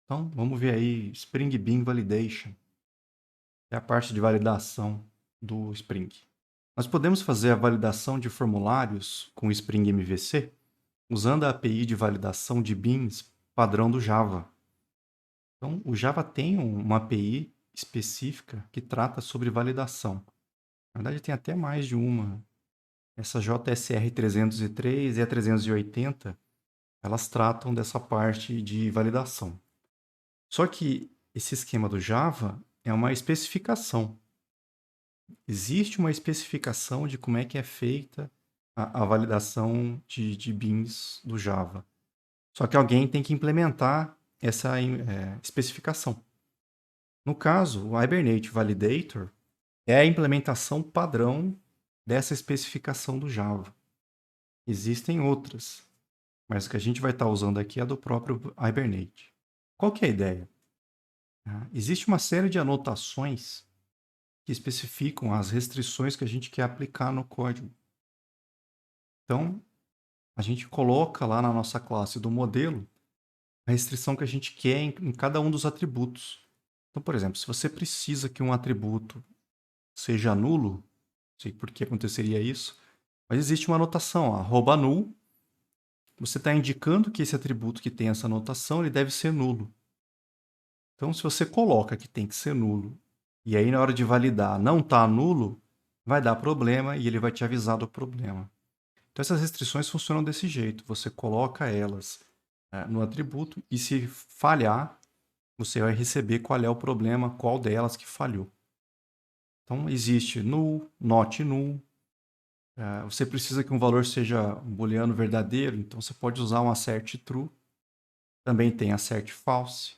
Então, vamos ver aí Spring Bean Validation, é a parte de validação do Spring. Nós podemos fazer a validação de formulários com o Spring MVC usando a API de validação de beans padrão do Java. Então, o Java tem uma API específica que trata sobre validação. Na verdade, tem até mais de uma. Essa JSR 303 e a 380, elas tratam dessa parte de validação. Só que esse esquema do Java é uma especificação. Existe uma especificação de como é que é feita a validação de beans do Java. Só que alguém tem que implementar essa especificação. No caso, o Hibernate Validator é a implementação padrão dessa especificação do Java. Existem outras, mas o que a gente vai estar usando aqui é a do próprio Hibernate. Qual que é a ideia? Existe uma série de anotações que especificam as restrições que a gente quer aplicar no código. Então, a gente coloca lá na nossa classe do modelo a restrição que a gente quer em cada um dos atributos. Então, por exemplo, se você precisa que um atributo seja nulo, não sei por que aconteceria isso, mas existe uma anotação, @null. Você está indicando que esse atributo que tem essa anotação, ele deve ser nulo. Então, se você coloca que tem que ser nulo, e aí na hora de validar não está nulo, vai dar problema e ele vai te avisar do problema. Então, essas restrições funcionam desse jeito. Você coloca elas no atributo e se falhar, você vai receber qual é o problema, qual delas que falhou. Então, existe null, not null. Você precisa que um valor seja um booleano verdadeiro, então você pode usar um assert true. Também tem assert false.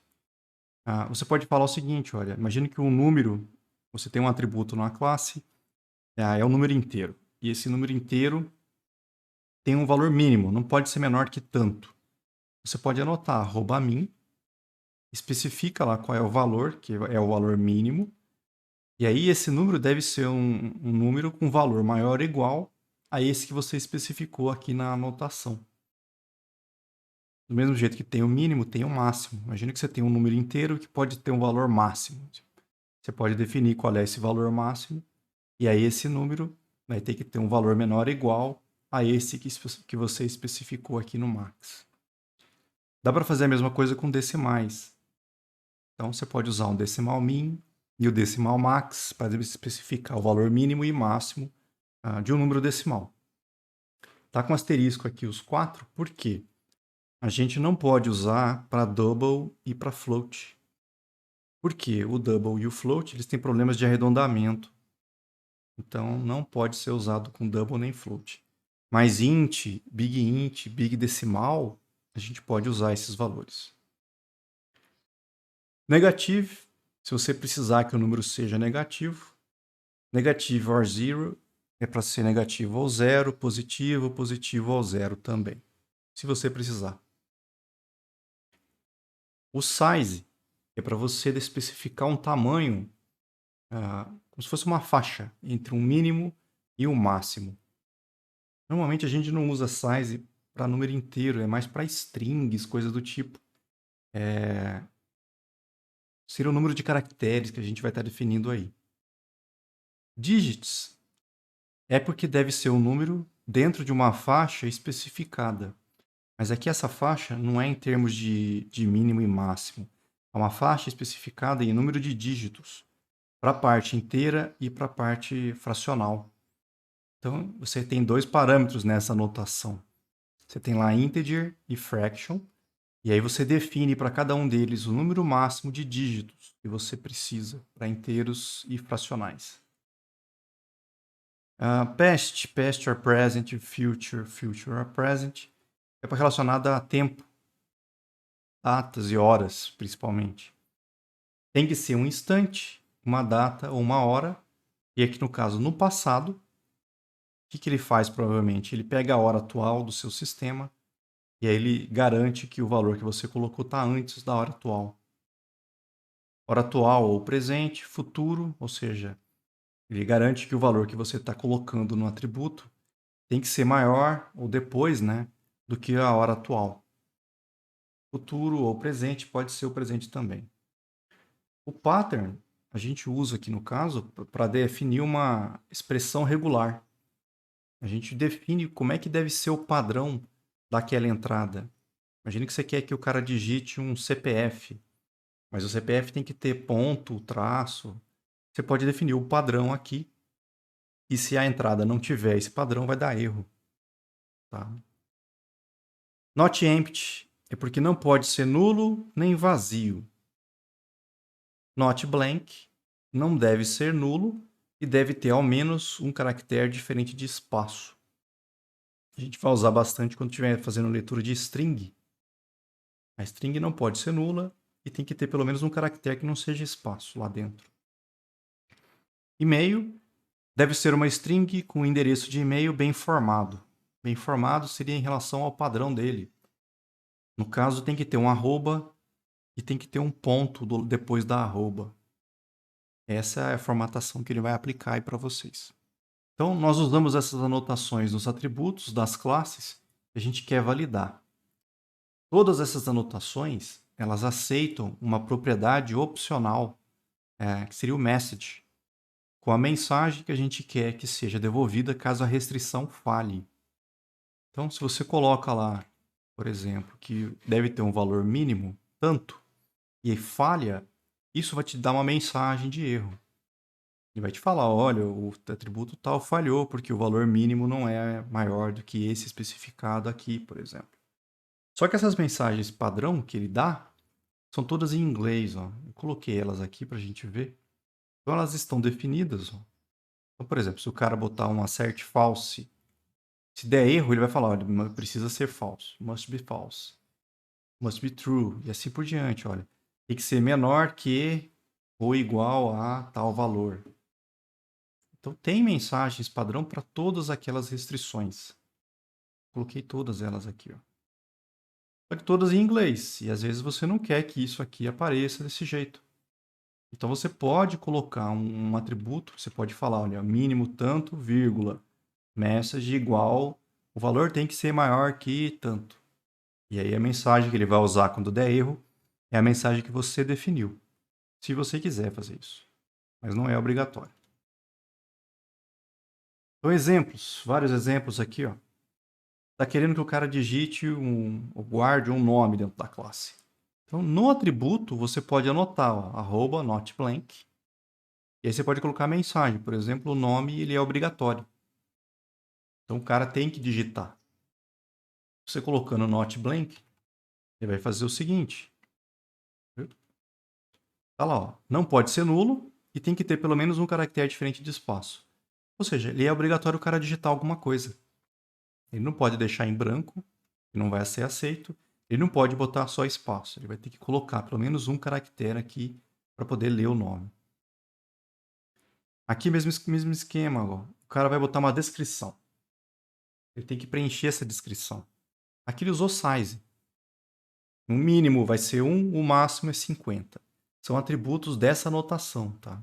Você pode falar o seguinte, olha, imagine que um número, você tem um atributo numa classe, é um número inteiro. E esse número inteiro tem um valor mínimo, não pode ser menor que tanto. Você pode anotar @min, especifica lá qual é o valor, que é o valor mínimo, e aí esse número deve ser um número com valor maior ou igual a esse que você especificou aqui na anotação. Do mesmo jeito que tem o mínimo, tem o máximo. Imagina que você tem um número inteiro que pode ter um valor máximo. Você pode definir qual é esse valor máximo, e aí esse número vai ter que ter um valor menor ou igual a esse que você especificou aqui no max. Dá para fazer a mesma coisa com decimais. Então, você pode usar um decimal min e o decimal max para especificar o valor mínimo e máximo de um número decimal. Está com asterisco aqui os 4, por quê? A gente não pode usar para double e para float. Por quê? O double e o float eles têm problemas de arredondamento. Então, não pode ser usado com double nem float. Mas int, big decimal, a gente pode usar esses valores. Negative, se você precisar que o número seja negativo. Negative or zero é para ser negativo ou zero, positivo ou zero também, se você precisar. O size é para você especificar um tamanho, como se fosse uma faixa entre um mínimo e um máximo. Normalmente a gente não usa size para número inteiro, é mais para strings, coisas do tipo. Seria o número de caracteres que a gente vai estar definindo aí. Digits é porque deve ser um número dentro de uma faixa especificada. Mas aqui essa faixa não é em termos de mínimo e máximo. É uma faixa especificada em número de dígitos, para a parte inteira e para a parte fracional. Então, você tem dois parâmetros nessa notação. Você tem lá integer e fraction, e aí você define para cada um deles o número máximo de dígitos que você precisa para inteiros e fracionais. Past or present, future or present, é relacionado a tempo, datas e horas, principalmente. Tem que ser um instante, uma data ou uma hora, e aqui no caso, no passado, o que ele faz provavelmente? Ele pega a hora atual do seu sistema e aí ele garante que o valor que você colocou está antes da hora atual. Hora atual ou presente, futuro, ou seja, ele garante que o valor que você está colocando no atributo tem que ser maior ou depois, né, do que a hora atual. Futuro ou presente pode ser o presente também. O pattern a gente usa aqui no caso para definir uma expressão regular. A gente define como é que deve ser o padrão daquela entrada. Imagine que você quer que o cara digite um CPF, mas o CPF tem que ter ponto, traço. Você pode definir o padrão aqui, e se a entrada não tiver esse padrão, vai dar erro. Tá? Not empty é porque não pode ser nulo nem vazio. Not blank não deve ser nulo e deve ter ao menos um caractere diferente de espaço. A gente vai usar bastante quando estiver fazendo leitura de string. A string não pode ser nula e tem que ter pelo menos um caractere que não seja espaço lá dentro. E-mail deve ser uma string com endereço de e-mail bem formado. Bem formado seria em relação ao padrão dele. No caso, tem que ter um arroba e tem que ter um ponto depois da arroba. Essa é a formatação que ele vai aplicar aí para vocês. Então, nós usamos essas anotações nos atributos das classes que a gente quer validar. Todas essas anotações, elas aceitam uma propriedade opcional, que seria o message, com a mensagem que a gente quer que seja devolvida caso a restrição falhe. Então, se você coloca lá, por exemplo, que deve ter um valor mínimo, tanto, e falha, isso vai te dar uma mensagem de erro. Ele vai te falar, olha, o atributo tal falhou porque o valor mínimo não é maior do que esse especificado aqui, por exemplo. Só que essas mensagens padrão que ele dá são todas em inglês. Ó. Eu coloquei elas aqui para a gente ver. Então elas estão definidas. Ó. Então, por exemplo, se o cara botar um assert false, se der erro, ele vai falar, olha, precisa ser false, must be false, must be true, e assim por diante. Olha, tem que ser menor que ou igual a tal valor. Então tem mensagens padrão para todas aquelas restrições. Coloquei todas elas aqui. Ó. Só que todas em inglês. E às vezes você não quer que isso aqui apareça desse jeito. Então você pode colocar um atributo, você pode falar, olha, mínimo tanto, vírgula, message igual, o valor tem que ser maior que tanto. E aí a mensagem que ele vai usar quando der erro é a mensagem que você definiu. Se você quiser fazer isso. Mas não é obrigatório. Então exemplos, vários exemplos aqui, ó. Está querendo que o cara digite ou guarde um nome dentro da classe. Então, no atributo, você pode anotar, ó, arroba not blank. E aí você pode colocar a mensagem. Por exemplo, o nome ele é obrigatório. Então, o cara tem que digitar. Você colocando not blank, ele vai fazer o seguinte. Tá lá, ó, não pode ser nulo e tem que ter pelo menos um caractere diferente de espaço. Ou seja, ele é obrigatório o cara digitar alguma coisa. Ele não pode deixar em branco, que não vai ser aceito. Ele não pode botar só espaço. Ele vai ter que colocar pelo menos um caractere aqui para poder ler o nome. Aqui mesmo esquema. Ó. O cara vai botar uma descrição. Ele tem que preencher essa descrição. Aqui ele usou size. O mínimo vai ser 1, o máximo é 50. São atributos dessa anotação. Tá?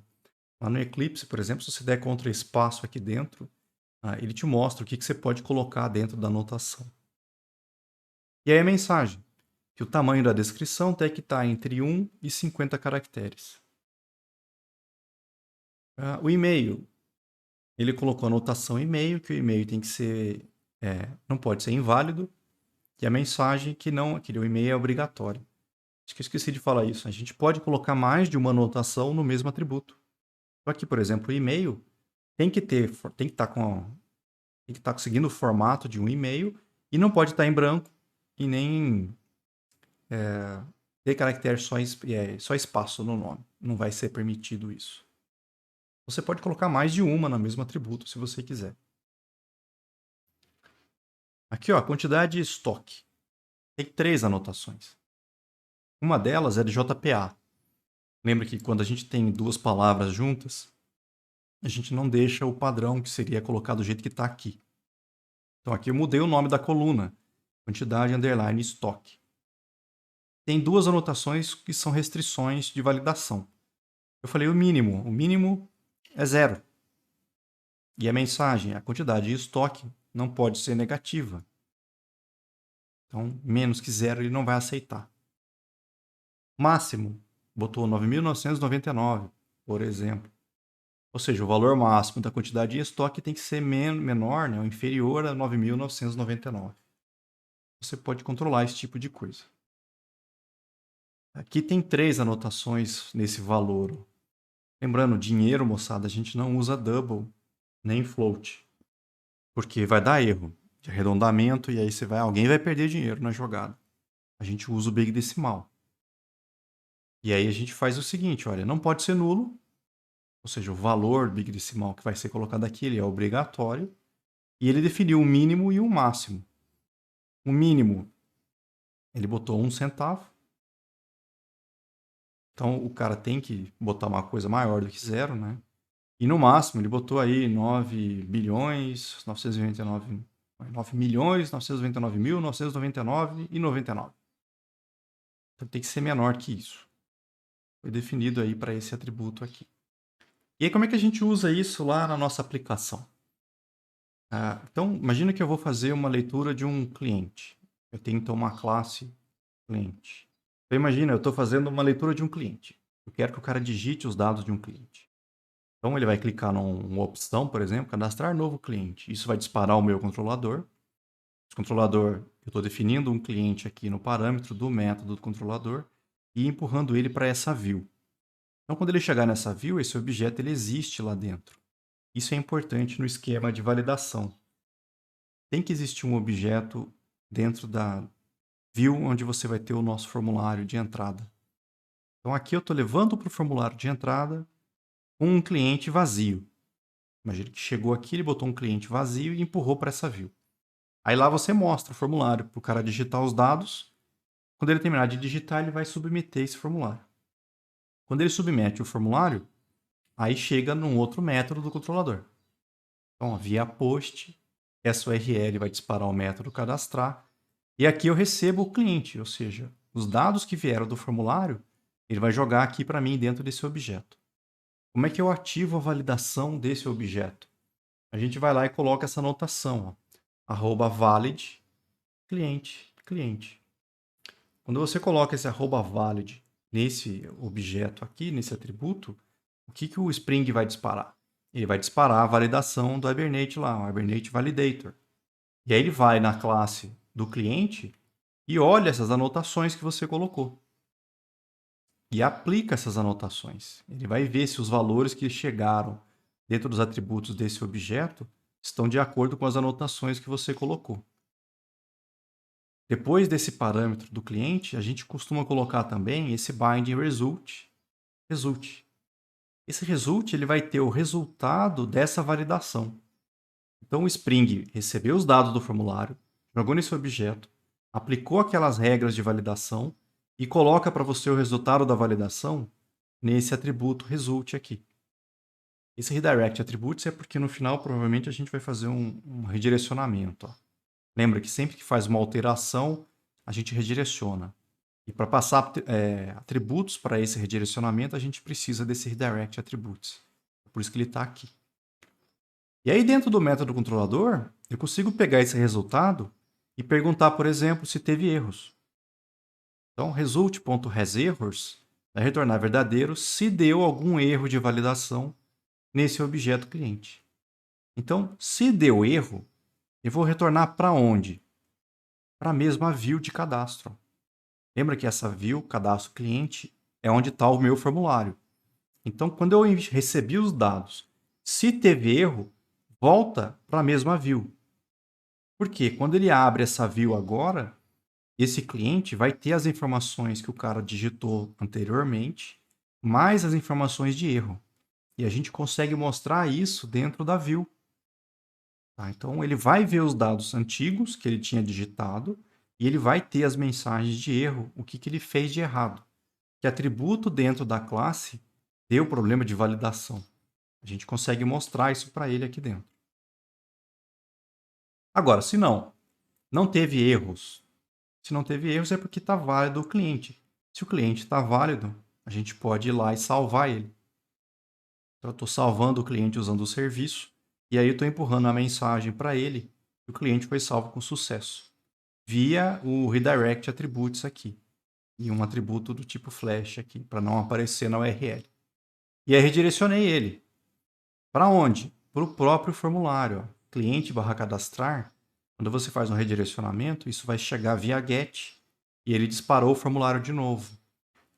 Lá no Eclipse, por exemplo, se você der contra espaço aqui dentro, ele te mostra o que você pode colocar dentro da anotação. E aí a mensagem, que o tamanho da descrição tem que estar entre 1 e 50 caracteres. O e-mail, ele colocou a anotação e-mail, que o e-mail tem que ser, não pode ser inválido, e a mensagem que não, que o e-mail é obrigatório. Acho que eu esqueci de falar isso. A gente pode colocar mais de uma anotação no mesmo atributo. Só que, por exemplo, o e-mail tem que estar seguindo o formato de um e-mail e não pode estar em branco e nem ter caractere só espaço no nome. Não vai ser permitido isso. Você pode colocar mais de uma no mesmo atributo, se você quiser. Aqui, ó, a quantidade de estoque. Tem 3 anotações. Uma delas é de JPA. Lembra que quando a gente tem 2 palavras juntas, a gente não deixa o padrão, que seria colocado do jeito que está aqui. Então, aqui eu mudei o nome da coluna. Quantidade underline estoque. Tem 2 anotações que são restrições de validação. Eu falei o mínimo. O mínimo é 0. E a mensagem, a quantidade de estoque não pode ser negativa. Então, menos que 0 ele não vai aceitar. Máximo, botou 9.999, por exemplo. Ou seja, o valor máximo da quantidade em estoque tem que ser menor, né, ou inferior a 9.999. Você pode controlar esse tipo de coisa. Aqui tem 3 anotações nesse valor. Lembrando, dinheiro, moçada, a gente não usa double nem float, porque vai dar erro de arredondamento e aí alguém vai perder dinheiro na jogada. A gente usa o big decimal. E aí a gente faz o seguinte, olha, não pode ser nulo, ou seja, o valor do big decimal que vai ser colocado aqui, ele é obrigatório, e ele definiu um mínimo e um máximo. O mínimo, ele botou 1 centavo. Então o cara tem que botar uma coisa maior do que zero, né? E no máximo ele botou aí 9 bilhões 999 9 milhões 999 mil 999 e 99. Então tem que ser menor que isso. Foi definido aí para esse atributo aqui. E aí como é que a gente usa isso lá na nossa aplicação? Então imagina que eu vou fazer uma leitura de um cliente. Eu tenho então uma classe cliente. Então imagina, eu estou fazendo uma leitura de um cliente. Eu quero que o cara digite os dados de um cliente. Então ele vai clicar numa opção, por exemplo, cadastrar novo cliente. Isso vai disparar o meu controlador. Esse controlador, eu estou definindo um cliente aqui no parâmetro do método do controlador e empurrando ele para essa view. Então quando ele chegar nessa view, esse objeto ele existe lá dentro. Isso é importante no esquema de validação. Tem que existir um objeto dentro da view onde você vai ter o nosso formulário de entrada. Então aqui eu estou levando para o formulário de entrada um cliente vazio. Imagina que chegou aqui, ele botou um cliente vazio e empurrou para essa view. Aí lá você mostra o formulário para o cara digitar os dados. Quando ele terminar de digitar, ele vai submeter esse formulário. Quando ele submete o formulário, aí chega num outro método do controlador. Então, via post, essa URL vai disparar o método cadastrar. E aqui eu recebo o cliente, ou seja, os dados que vieram do formulário, ele vai jogar aqui para mim dentro desse objeto. Como é que eu ativo a validação desse objeto? A gente vai lá e coloca essa anotação, @valid cliente, cliente. Quando você coloca esse @valid nesse objeto aqui, nesse atributo, o que o Spring vai disparar? Ele vai disparar a validação do Hibernate lá, o Hibernate Validator. E aí ele vai na classe do cliente e olha essas anotações que você colocou. E aplica essas anotações. Ele vai ver se os valores que chegaram dentro dos atributos desse objeto estão de acordo com as anotações que você colocou. Depois desse parâmetro do cliente, a gente costuma colocar também esse binding result. Esse result ele vai ter o resultado dessa validação. Então o Spring recebeu os dados do formulário, jogou nesse objeto, aplicou aquelas regras de validação e coloca para você o resultado da validação nesse atributo result aqui. Esse redirect attributes é porque no final provavelmente a gente vai fazer um redirecionamento. Lembra que sempre que faz uma alteração, a gente redireciona. E para passar atributos para esse redirecionamento, a gente precisa desse redirect attributes. Por isso que ele está aqui. E aí dentro do método controlador, eu consigo pegar esse resultado e perguntar, por exemplo, se teve erros. Então, result.hasErrors vai retornar verdadeiro se deu algum erro de validação nesse objeto cliente. Então, se deu erro, eu vou retornar para onde? Para a mesma view de cadastro. Lembra que essa view, cadastro cliente, é onde está o meu formulário. Então, quando eu recebi os dados, se teve erro, volta para a mesma view. Por quê? Quando ele abre essa view agora, esse cliente vai ter as informações que o cara digitou anteriormente, mais as informações de erro. E a gente consegue mostrar isso dentro da view. Tá? Então, ele vai ver os dados antigos que ele tinha digitado e ele vai ter as mensagens de erro, o que ele fez de errado. Que atributo dentro da classe deu problema de validação. A gente consegue mostrar isso para ele aqui dentro. Agora, se não teve erros. Se não teve erros é porque está válido o cliente. Se o cliente está válido, a gente pode ir lá e salvar ele. Então, eu estou salvando o cliente usando o serviço e aí eu estou empurrando a mensagem para ele e o cliente foi salvo com sucesso via o redirect attributes aqui. e um atributo do tipo flash aqui, para não aparecer na URL. E aí redirecionei ele. Para onde? Para o próprio formulário. Ó. Cliente/cadastrar. Quando você faz um redirecionamento, isso vai chegar via GET e ele disparou o formulário de novo.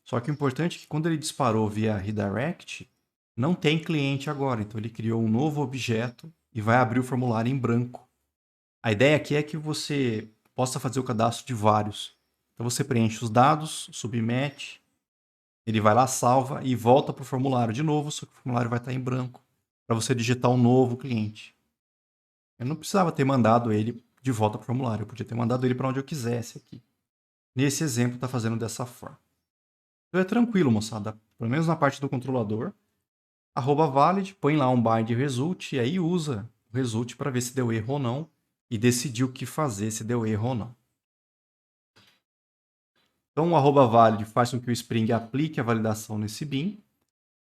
Só que o importante é que quando ele disparou via redirect, não tem cliente agora. Então ele criou um novo objeto e vai abrir o formulário em branco. A ideia aqui é que você possa fazer o cadastro de vários. Então você preenche os dados, submete, ele vai lá, salva e volta para o formulário de novo, só que o formulário vai estar em branco, para você digitar um novo cliente. Eu não precisava ter mandado ele de volta para o formulário, eu podia ter mandado ele para onde eu quisesse aqui. Nesse exemplo está fazendo dessa forma. Então é tranquilo, moçada, pelo menos na parte do controlador. @valid, põe lá um bind result e aí usa o result para ver se deu erro ou não e decidir o que fazer se deu erro ou não. Então o @valid faz com que o Spring aplique a validação nesse bin.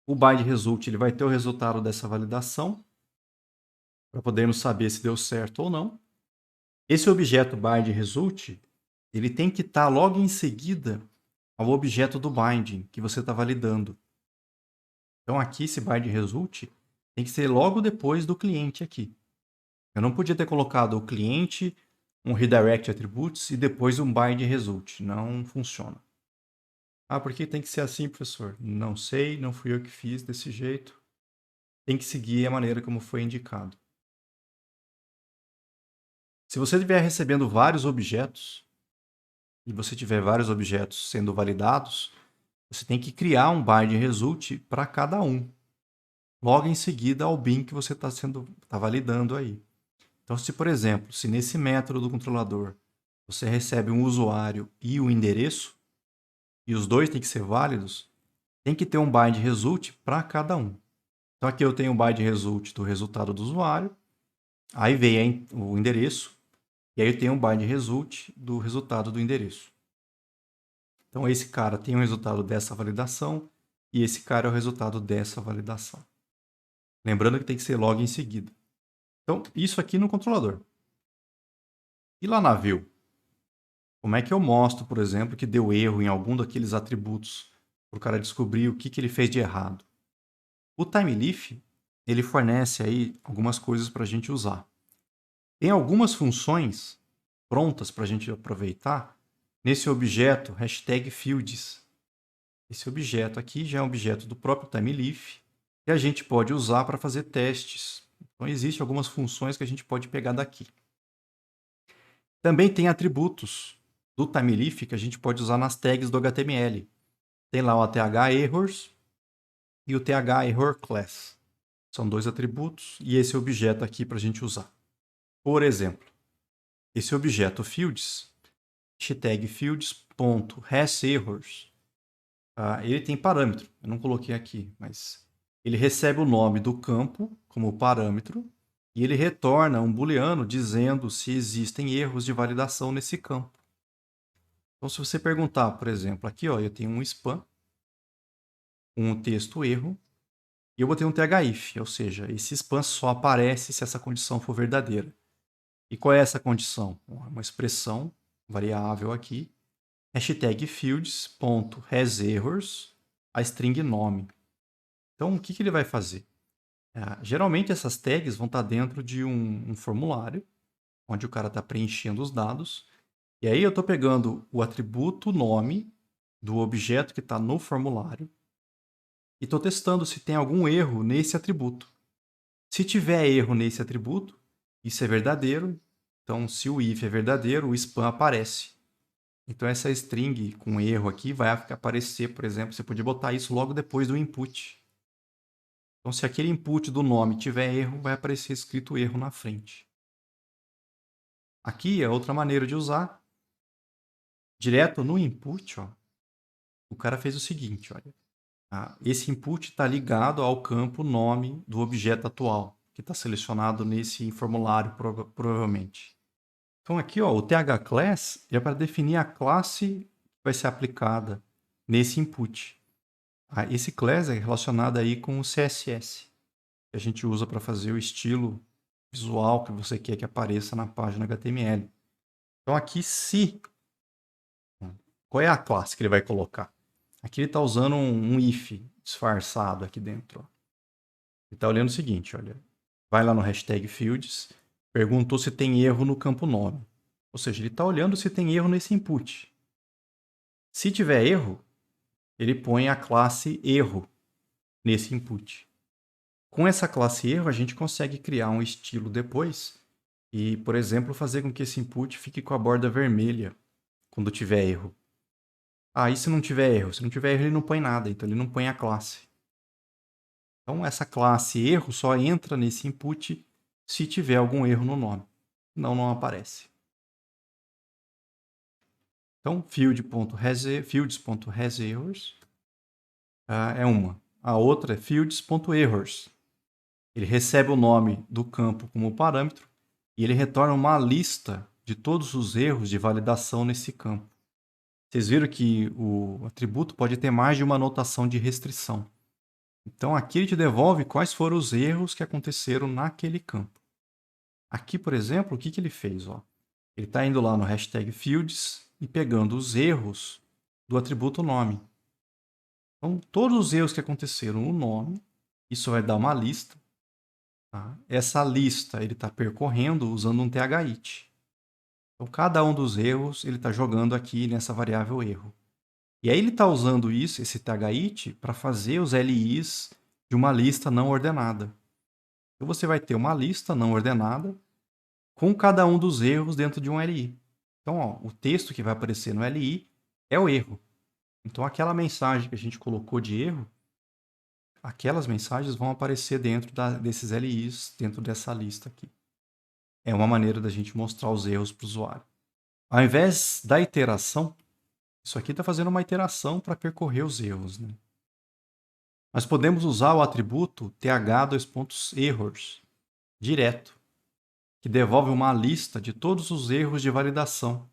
O bind result ele vai ter o resultado dessa validação para podermos saber se deu certo ou não. Esse objeto bind result ele tem que estar logo em seguida ao objeto do binding que você está validando. Então aqui esse bind result tem que ser logo depois do cliente aqui. Eu não podia ter colocado o cliente, um redirect attributes e depois um bind result. Não funciona. Ah, por que tem que ser assim, professor? Não sei, não fui eu que fiz desse jeito. Tem que seguir a maneira como foi indicado. Se você estiver recebendo vários objetos, e você tiver vários objetos sendo validados, você tem que criar um bind result para cada um. Logo em seguida ao bin que você está validando aí. Então, se por exemplo, se nesse método do controlador você recebe um usuário e um endereço, e os dois têm que ser válidos, tem que ter um bind result para cada um. Então aqui eu tenho um bind result do resultado do usuário, aí vem o endereço, e aí eu tenho um bind result do resultado do endereço. Então esse cara tem o resultado dessa validação, e esse cara é o resultado dessa validação. Lembrando que tem que ser logo em seguida. Então, isso aqui no controlador. E lá na view? Como é que eu mostro, por exemplo, que deu erro em algum daqueles atributos para o cara descobrir o que ele fez de errado? O TimeLeaf, ele fornece aí algumas coisas para a gente usar. Tem algumas funções prontas para a gente aproveitar nesse objeto #fields. Esse objeto aqui já é um objeto do próprio TimeLeaf que a gente pode usar para fazer testes. Então, existem algumas funções que a gente pode pegar daqui. Também tem atributos do TimeLeaf que a gente pode usar nas tags do HTML. Tem lá o TH_errors e o TH_error_class. São dois atributos e esse objeto aqui para a gente usar. Por exemplo, esse objeto fields, #fields.hasErrors, ele tem parâmetro. Eu não coloquei aqui, mas ele recebe o nome do campo como parâmetro e ele retorna um booleano dizendo se existem erros de validação nesse campo. Então, se você perguntar, por exemplo, aqui ó, eu tenho um spam, um texto erro, e eu botei um THIF, ou seja, esse spam só aparece se essa condição for verdadeira. E qual é essa condição? Uma expressão variável aqui, #fields.hasErrors, a string nome. Então, o que ele vai fazer? Geralmente, essas tags vão estar dentro de um formulário, onde o cara está preenchendo os dados, e aí eu estou pegando o atributo nome do objeto que está no formulário e estou testando se tem algum erro nesse atributo. Se tiver erro nesse atributo, isso é verdadeiro. Então, se o if é verdadeiro, o spam aparece. Então, essa string com erro aqui vai aparecer, por exemplo, você podia botar isso logo depois do input. Então, se aquele input do nome tiver erro, vai aparecer escrito erro na frente. Aqui é outra maneira de usar. Direto no input, ó, o cara fez o seguinte, olha. Esse input está ligado ao campo nome do objeto atual, que está selecionado nesse formulário, provavelmente. Então aqui ó, o THClass é para definir a classe que vai ser aplicada nesse input. Esse class é relacionado aí com o CSS, que a gente usa para fazer o estilo visual que você quer que apareça na página HTML. Então aqui, se qual é a classe que ele vai colocar? Aqui ele está usando um if disfarçado aqui dentro. Ó. Ele está olhando o seguinte, olha. Vai lá no hashtag fields, perguntou se tem erro no campo nome. Ou seja, ele está olhando se tem erro nesse input. Se tiver erro, ele põe a classe erro nesse input. Com essa classe erro, a gente consegue criar um estilo depois e, por exemplo, fazer com que esse input fique com a borda vermelha quando tiver erro. E se não tiver erro? Se não tiver erro, ele não põe nada, então ele não põe a classe. Então, essa classe erro só entra nesse input se tiver algum erro no nome. Senão, não aparece. Então, fields.hasErrors é uma. A outra é fields.errors. Ele recebe o nome do campo como parâmetro e ele retorna uma lista de todos os erros de validação nesse campo. Vocês viram que o atributo pode ter mais de uma anotação de restrição. Então, aqui ele te devolve quais foram os erros que aconteceram naquele campo. Aqui, por exemplo, o que ele fez? Ó? Ele está indo lá no hashtag fields e pegando os erros do atributo nome. Então, todos os erros que aconteceram no nome, isso vai dar uma lista. Tá? Essa lista ele está percorrendo usando um thit. Então, cada um dos erros ele está jogando aqui nessa variável erro. E aí ele está usando esse thit, para fazer os LIs de uma lista não ordenada. Então, você vai ter uma lista não ordenada com cada um dos erros dentro de um LI. Então, ó, o texto que vai aparecer no LI é o erro. Então, aquela mensagem que a gente colocou de erro, aquelas mensagens vão aparecer dentro desses LIs, dentro dessa lista aqui. É uma maneira da gente mostrar os erros para o usuário. Ao invés da iteração, isso aqui está fazendo uma iteração para percorrer os erros. Né? Nós podemos usar o atributo th2.errors direto, que devolve uma lista de todos os erros de validação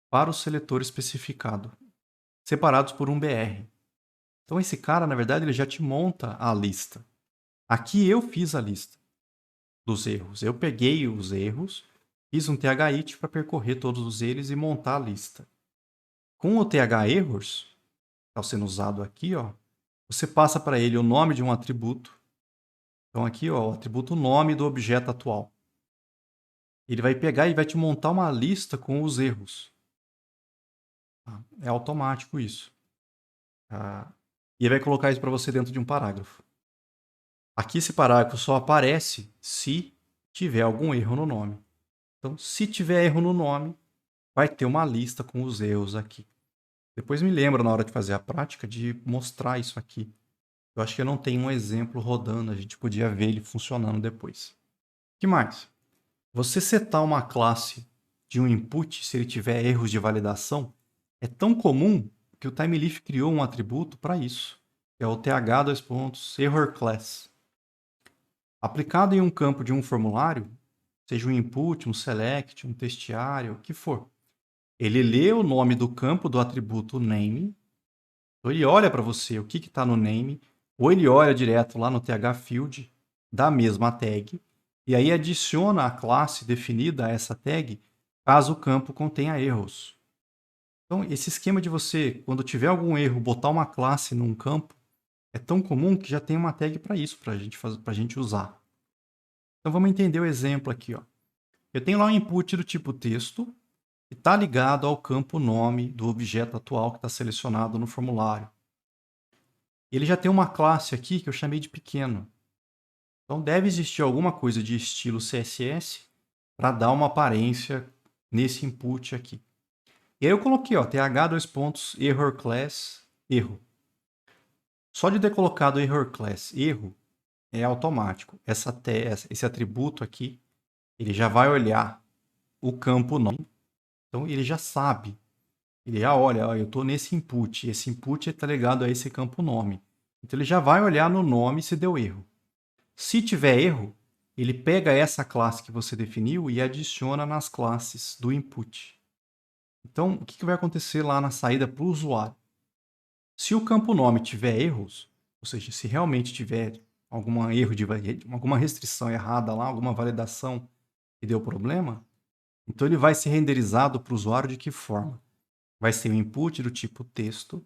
para o seletor especificado, separados por um BR. Então esse cara, na verdade, ele já te monta a lista. Aqui eu fiz a lista dos erros. Eu peguei os erros, fiz um thit para percorrer todos eles e montar a lista. Com o therrors, está sendo usado aqui, ó, você passa para ele o nome de um atributo. Então aqui, ó, o atributo nome do objeto atual. Ele vai pegar e vai te montar uma lista com os erros. É automático isso. E ele vai colocar isso para você dentro de um parágrafo. Aqui esse parágrafo só aparece se tiver algum erro no nome. Então, se tiver erro no nome, vai ter uma lista com os erros aqui. Depois me lembra, na hora de fazer a prática, de mostrar isso aqui. Eu acho que eu não tenho um exemplo rodando, a gente podia ver ele funcionando depois. O que mais? Você setar uma classe de um input, se ele tiver erros de validação, é tão comum que o TimeLeaf criou um atributo para isso, que é o th2.errorClass. Aplicado em um campo de um formulário, seja um input, um select, um testiário, o que for, ele lê o nome do campo do atributo name, então ele olha para você o que está no name, ou ele olha direto lá no thfield da mesma tag, e aí adiciona a classe definida a essa tag, caso o campo contenha erros. Então, esse esquema de você, quando tiver algum erro, botar uma classe num campo, é tão comum que já tem uma tag para isso, para a gente usar. Então, vamos entender o exemplo aqui. Ó. Eu tenho lá um input do tipo texto, que está ligado ao campo nome do objeto atual que está selecionado no formulário. Ele já tem uma classe aqui que eu chamei de pequeno. Então, deve existir alguma coisa de estilo CSS para dar uma aparência nesse input aqui. E aí eu coloquei, ó, th2.errorClass, erro. Só de ter colocado errorClass, erro, é automático. Esse atributo aqui, ele já vai olhar o campo nome. Então, ele já sabe. Ele já olha, ó, eu estou nesse input. Esse input está ligado a esse campo nome. Então, ele já vai olhar no nome se deu erro. Se tiver erro, ele pega essa classe que você definiu e adiciona nas classes do input. Então, o que vai acontecer lá na saída para o usuário? Se o campo nome tiver erros, ou seja, se realmente tiver algum erro alguma restrição errada lá, alguma validação que deu problema, então ele vai ser renderizado para o usuário de que forma? vai ser um input do tipo texto.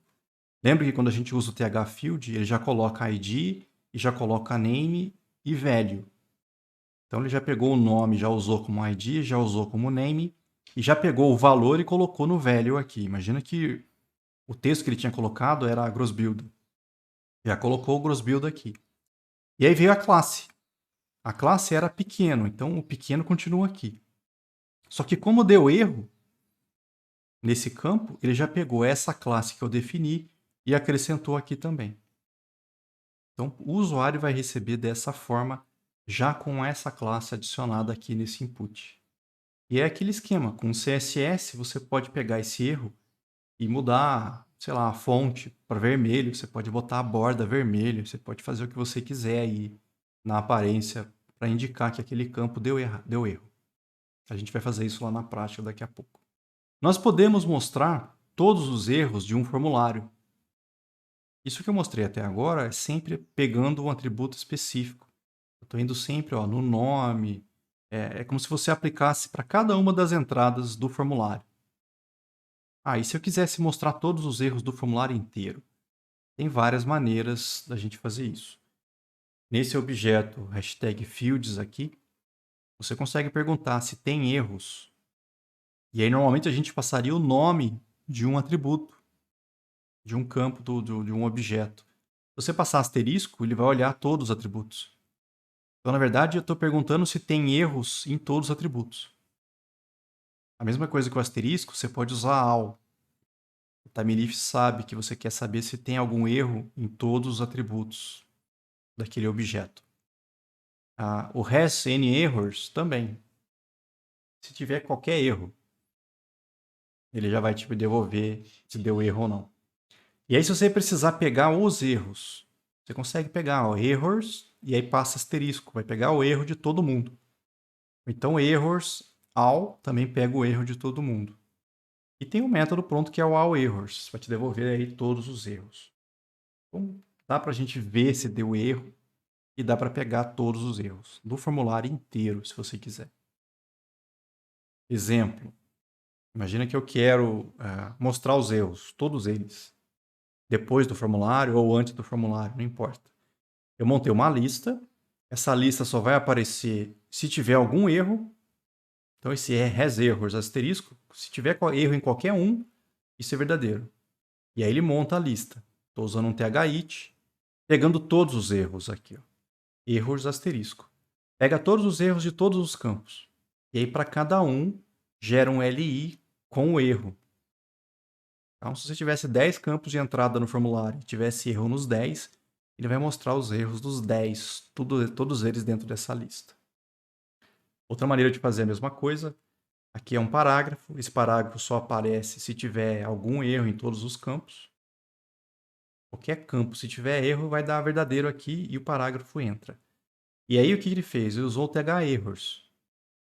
Lembra que quando a gente usa o thfield, ele já coloca ID e já coloca name e value. Então ele já pegou o nome, já usou como ID, já usou como name e já pegou o valor e colocou no value aqui. Imagina que o texto que ele tinha colocado era gross build. Já colocou o gross build aqui. E aí veio a classe. A classe era pequeno, então o pequeno continua aqui. Só que como deu erro nesse campo, ele já pegou essa classe que eu defini e acrescentou aqui também. Então o usuário vai receber dessa forma, já com essa classe adicionada aqui nesse input. E é aquele esquema, com o CSS você pode pegar esse erro e mudar, sei lá, a fonte para vermelho, você pode botar a borda vermelha, você pode fazer o que você quiser aí na aparência para indicar que aquele campo deu erro. A gente vai fazer isso lá na prática daqui a pouco. Nós podemos mostrar todos os erros de um formulário. Isso que eu mostrei até agora é sempre pegando um atributo específico. Eu estou indo sempre no nome. É como se você aplicasse para cada uma das entradas do formulário. E se eu quisesse mostrar todos os erros do formulário inteiro? Tem várias maneiras da gente fazer isso. Nesse objeto #fields aqui, você consegue perguntar se tem erros. E aí, normalmente, a gente passaria o nome de um atributo, de um campo, de um objeto. Se você passar asterisco, ele vai olhar todos os atributos. Então, na verdade, eu estou perguntando se tem erros em todos os atributos. A mesma coisa que o asterisco, você pode usar all. O Timelif sabe que você quer saber se tem algum erro em todos os atributos daquele objeto. O has any errors também. Se tiver qualquer erro, ele já vai te devolver se deu erro ou não. E aí, se você precisar pegar os erros, você consegue pegar errors e aí passa asterisco, vai pegar o erro de todo mundo. Então, errors all também pega o erro de todo mundo. E tem um método pronto que é o all errors, vai te devolver aí todos os erros. Então, dá para a gente ver se deu erro e dá para pegar todos os erros do formulário inteiro, se você quiser. Exemplo. Imagina que eu quero mostrar os erros, todos eles, depois do formulário ou antes do formulário, não importa. Eu montei uma lista, essa lista só vai aparecer se tiver algum erro. Então esse has errors asterisco, se tiver erro em qualquer um, isso é verdadeiro. E aí ele monta a lista. Estou usando um thit, pegando todos os erros aqui. Errors asterisco. Pega todos os erros de todos os campos. E aí para cada um, gera um li com o erro. Então, se você tivesse 10 campos de entrada no formulário e tivesse erro nos 10, ele vai mostrar os erros dos 10, todos eles dentro dessa lista. Outra maneira de fazer a mesma coisa, aqui é um parágrafo. Esse parágrafo só aparece se tiver algum erro em todos os campos. Qualquer campo, se tiver erro, vai dar verdadeiro aqui e o parágrafo entra. E aí, o que ele fez? Ele usou o errors.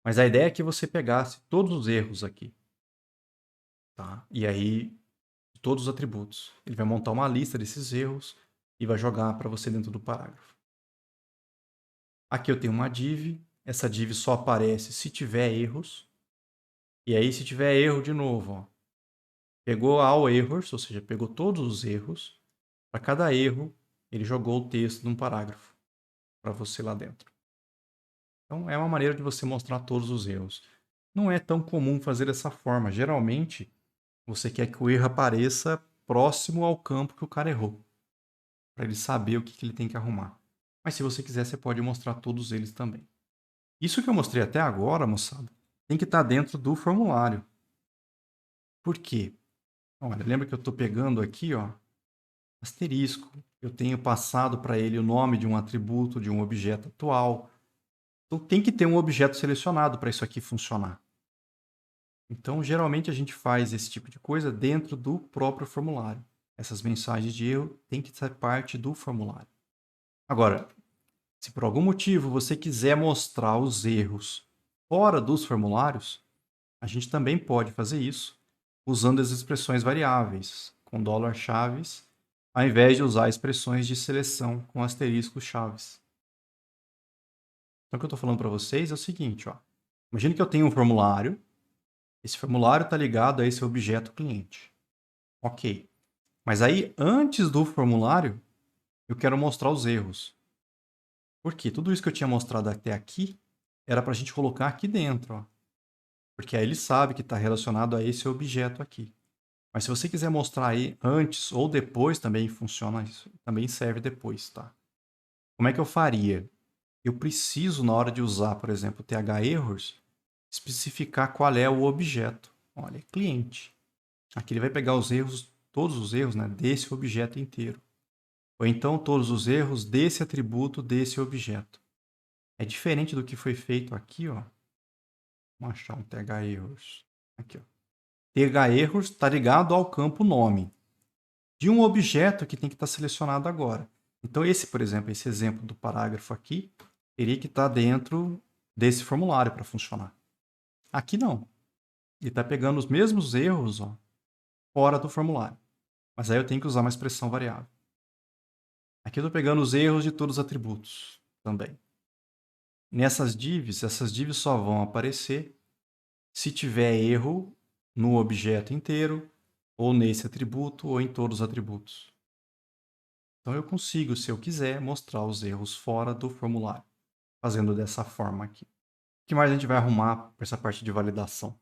Mas a ideia é que você pegasse todos os erros aqui. Tá? E aí, todos os atributos. Ele vai montar uma lista desses erros e vai jogar para você dentro do parágrafo. Aqui eu tenho uma div. Essa div só aparece se tiver erros. E aí, se tiver erro, de novo, pegou all errors, ou seja, pegou todos os erros. Para cada erro, ele jogou o texto num parágrafo para você lá dentro. Então, é uma maneira de você mostrar todos os erros. Não é tão comum fazer dessa forma. Geralmente, você quer que o erro apareça próximo ao campo que o cara errou, para ele saber o que ele tem que arrumar. Mas se você quiser, você pode mostrar todos eles também. Isso que eu mostrei até agora, moçada, tem que estar dentro do formulário. Por quê? Olha, lembra que eu estou pegando aqui, asterisco. Eu tenho passado para ele o nome de um atributo, de um objeto atual. Então tem que ter um objeto selecionado para isso aqui funcionar. Então, geralmente a gente faz esse tipo de coisa dentro do próprio formulário. Essas mensagens de erro têm que ser parte do formulário. Agora, se por algum motivo você quiser mostrar os erros fora dos formulários, a gente também pode fazer isso usando as expressões variáveis, com $chaves, ao invés de usar expressões de seleção com asterisco chaves. Então, o que eu estou falando para vocês é o seguinte, imagine que eu tenho um formulário, Esse formulário está ligado a esse objeto cliente. Ok. Mas aí, antes do formulário, eu quero mostrar os erros. Por quê? Tudo isso que eu tinha mostrado até aqui era para a gente colocar aqui dentro, ó. Porque aí ele sabe que está relacionado a esse objeto aqui. Mas se você quiser mostrar aí antes ou depois, também funciona isso. Também serve depois, tá? Como é que eu faria? Eu preciso, na hora de usar, por exemplo, o TH-errors, especificar qual é o objeto. Olha, cliente. Aqui ele vai pegar os erros, todos os erros, né, desse objeto inteiro. Ou então todos os erros desse atributo desse objeto. É diferente do que foi feito aqui, ó. Vamos achar um TH-errors. Aqui, ó. TH-errors está ligado ao campo nome de um objeto que tem que estar selecionado agora. Então esse, por exemplo, esse exemplo do parágrafo aqui, teria que estar dentro desse formulário para funcionar. Aqui não. Ele está pegando os mesmos erros, ó, fora do formulário. Mas aí eu tenho que usar uma expressão variável. Aqui eu estou pegando os erros de todos os atributos também. Nessas divs, essas divs só vão aparecer se tiver erro no objeto inteiro, ou nesse atributo, ou em todos os atributos. Então eu consigo, se eu quiser, mostrar os erros fora do formulário, fazendo dessa forma aqui. O que mais a gente vai arrumar para essa parte de validação?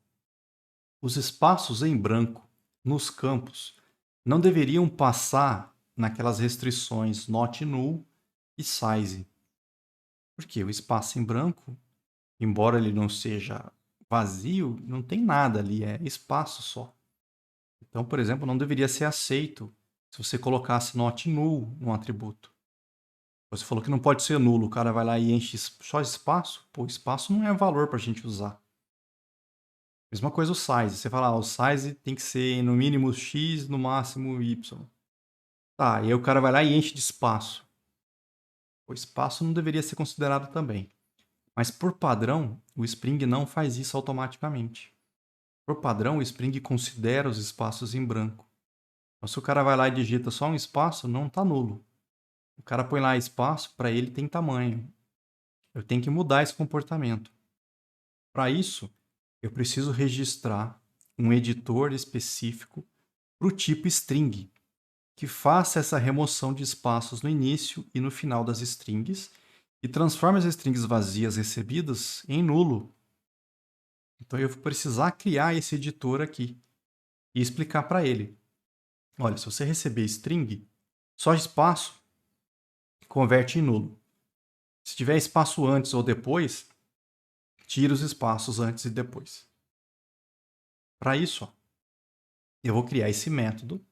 Os espaços em branco nos campos não deveriam passar naquelas restrições not null e size. Porque o espaço em branco, embora ele não seja vazio, não tem nada ali, é espaço só. Então, por exemplo, não deveria ser aceito se você colocasse not null no atributo. Você falou que não pode ser nulo, o cara vai lá e enche só espaço. Pô, espaço não é valor para a gente usar. Mesma coisa o size. Você fala, o size tem que ser no mínimo x, no máximo y. Tá, e aí o cara vai lá e enche de espaço. O espaço não deveria ser considerado também. Mas por padrão, o Spring não faz isso automaticamente. Por padrão, o Spring considera os espaços em branco. Então, se o cara vai lá e digita só um espaço, não está nulo. O cara põe lá espaço, para ele tem tamanho. Eu tenho que mudar esse comportamento. Para isso, eu preciso registrar um editor específico para o tipo string, que faça essa remoção de espaços no início e no final das strings e transforme as strings vazias recebidas em nulo. Então eu vou precisar criar esse editor aqui e explicar para ele. Olha, se você receber string, só espaço converte em nulo. Se tiver espaço antes ou depois, tira os espaços antes e depois. Para isso, ó, eu vou criar esse método.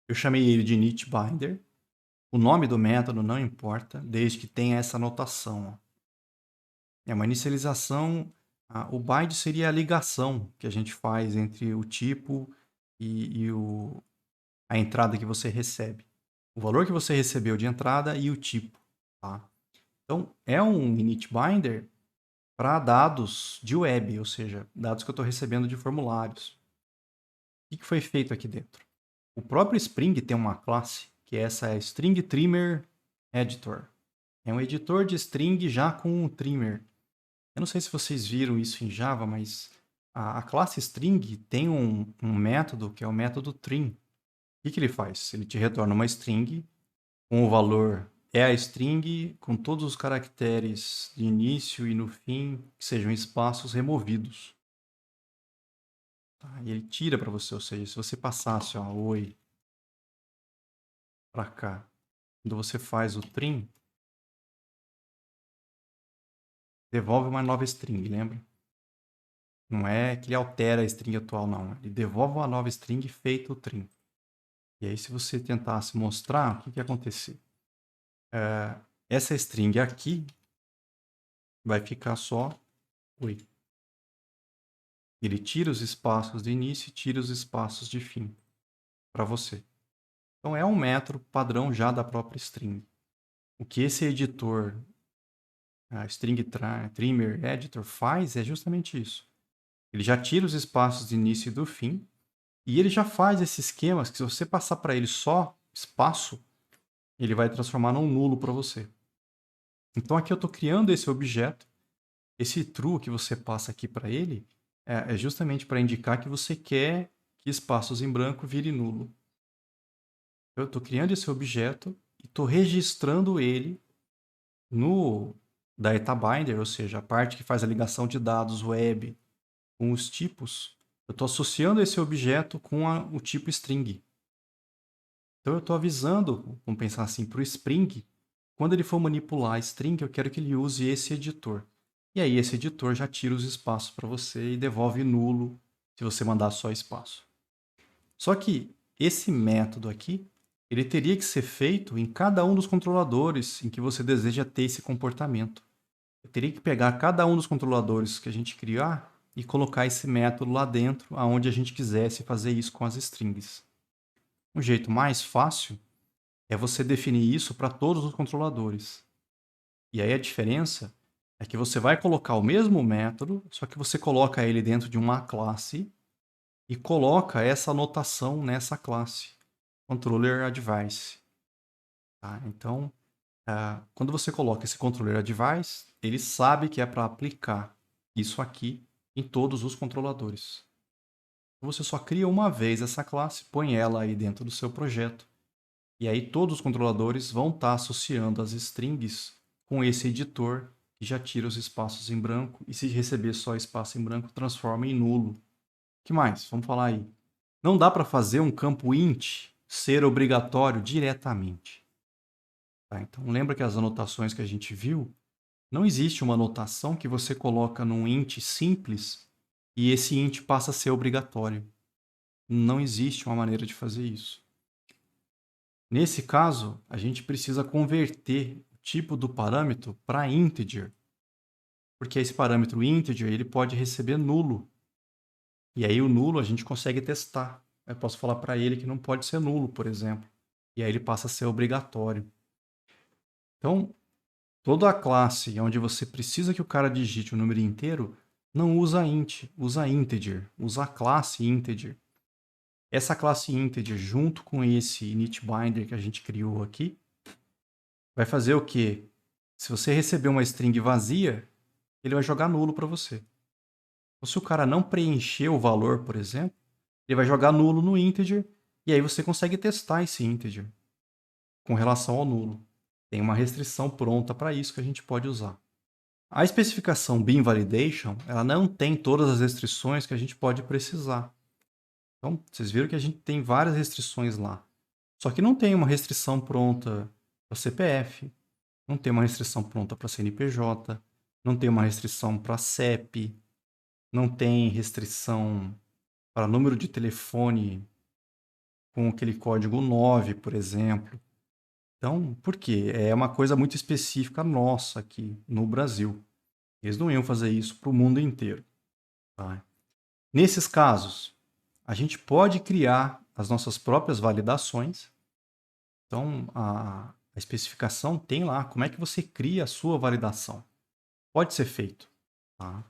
Eu chamei ele de initBinder. O nome do método não importa, desde que tenha essa notação. Ó. É uma inicialização. O bind seria a ligação que a gente faz entre o tipo e a entrada que você recebe. O valor que você recebeu de entrada e o tipo. Tá? Então, é um initBinder para dados de web, ou seja, dados que eu estou recebendo de formulários. O que foi feito aqui dentro? O próprio Spring tem uma classe, que essa é String Trimmer Editor. É um editor de string já com um trimmer. Eu não sei se vocês viram isso em Java, mas a classe string tem um método que é o método trim. O que ele faz? Ele te retorna uma string com o valor é a string, com todos os caracteres de início e no fim, que sejam espaços removidos. Tá? E ele tira para você, ou seja, se você passasse ó, oi para cá, quando você faz o trim, devolve uma nova string, lembra? Não é que ele altera a string atual, não. Ele devolve uma nova string feito o trim. E aí, se você tentasse mostrar, o que ia acontecer? Essa string aqui vai ficar só oi. Ele tira os espaços de início e tira os espaços de fim para você. Então, é um método padrão já da própria string. O que esse editor, a string trimmer editor, faz é justamente isso. Ele já tira os espaços de início e do fim, e ele já faz esses esquemas que se você passar para ele só espaço, ele vai transformar num nulo para você. Então aqui eu estou criando esse objeto, esse true que você passa aqui para ele, É justamente para indicar que você quer que espaços em branco vire nulo. Eu estou criando esse objeto e estou registrando ele no DataBinder, ou seja, a parte que faz a ligação de dados web com os tipos. Eu estou associando esse objeto com o tipo string. Então eu estou avisando, vamos pensar assim, para o Spring, quando ele for manipular a string, eu quero que ele use esse editor. E aí esse editor já tira os espaços para você e devolve nulo se você mandar só espaço. Só que esse método aqui, ele teria que ser feito em cada um dos controladores em que você deseja ter esse comportamento. Eu teria que pegar cada um dos controladores que a gente criar e colocar esse método lá dentro, aonde a gente quisesse fazer isso com as strings. Um jeito mais fácil é você definir isso para todos os controladores. E aí a diferença é que você vai colocar o mesmo método, só que você coloca ele dentro de uma classe e coloca essa anotação nessa classe, controller advice. Tá? Então, quando você coloca esse controller advice, ele sabe que é para aplicar isso aqui em todos os controladores. Você só cria uma vez essa classe, põe ela aí dentro do seu projeto. E aí todos os controladores vão estar associando as strings com esse editor que já tira os espaços em branco e se receber só espaço em branco transforma em nulo. O que mais? Vamos falar aí. Não dá para fazer um campo int ser obrigatório diretamente. Tá? Então lembra que as anotações que a gente viu, não existe uma anotação que você coloca num int simples e esse int passa a ser obrigatório. Não existe uma maneira de fazer isso. Nesse caso, a gente precisa converter o tipo do parâmetro para integer, porque esse parâmetro integer ele pode receber nulo. E aí o nulo a gente consegue testar. Eu posso falar para ele que não pode ser nulo, por exemplo. E aí ele passa a ser obrigatório. Então, toda a classe onde você precisa que o cara digite o número inteiro, não usa int, usa integer, usa a classe integer. Essa classe integer, junto com esse initBinder que a gente criou aqui, vai fazer o quê? Se você receber uma string vazia, ele vai jogar nulo para você. Ou se o cara não preencher o valor, por exemplo, ele vai jogar nulo no integer, e aí você consegue testar esse integer com relação ao nulo. Tem uma restrição pronta para isso que a gente pode usar. A especificação bin validation, ela não tem todas as restrições que a gente pode precisar. Então, vocês viram que a gente tem várias restrições lá. Só que não tem uma restrição pronta para CPF, não tem uma restrição pronta para CNPJ, não tem uma restrição para CEP, não tem restrição para número de telefone com aquele código 9, por exemplo. Então, por quê? É uma coisa muito específica nossa aqui no Brasil. Eles não iam fazer isso para o mundo inteiro. Tá? Nesses casos, a gente pode criar as nossas próprias validações. Então, a especificação tem lá como é que você cria a sua validação. Pode ser feito. Tá?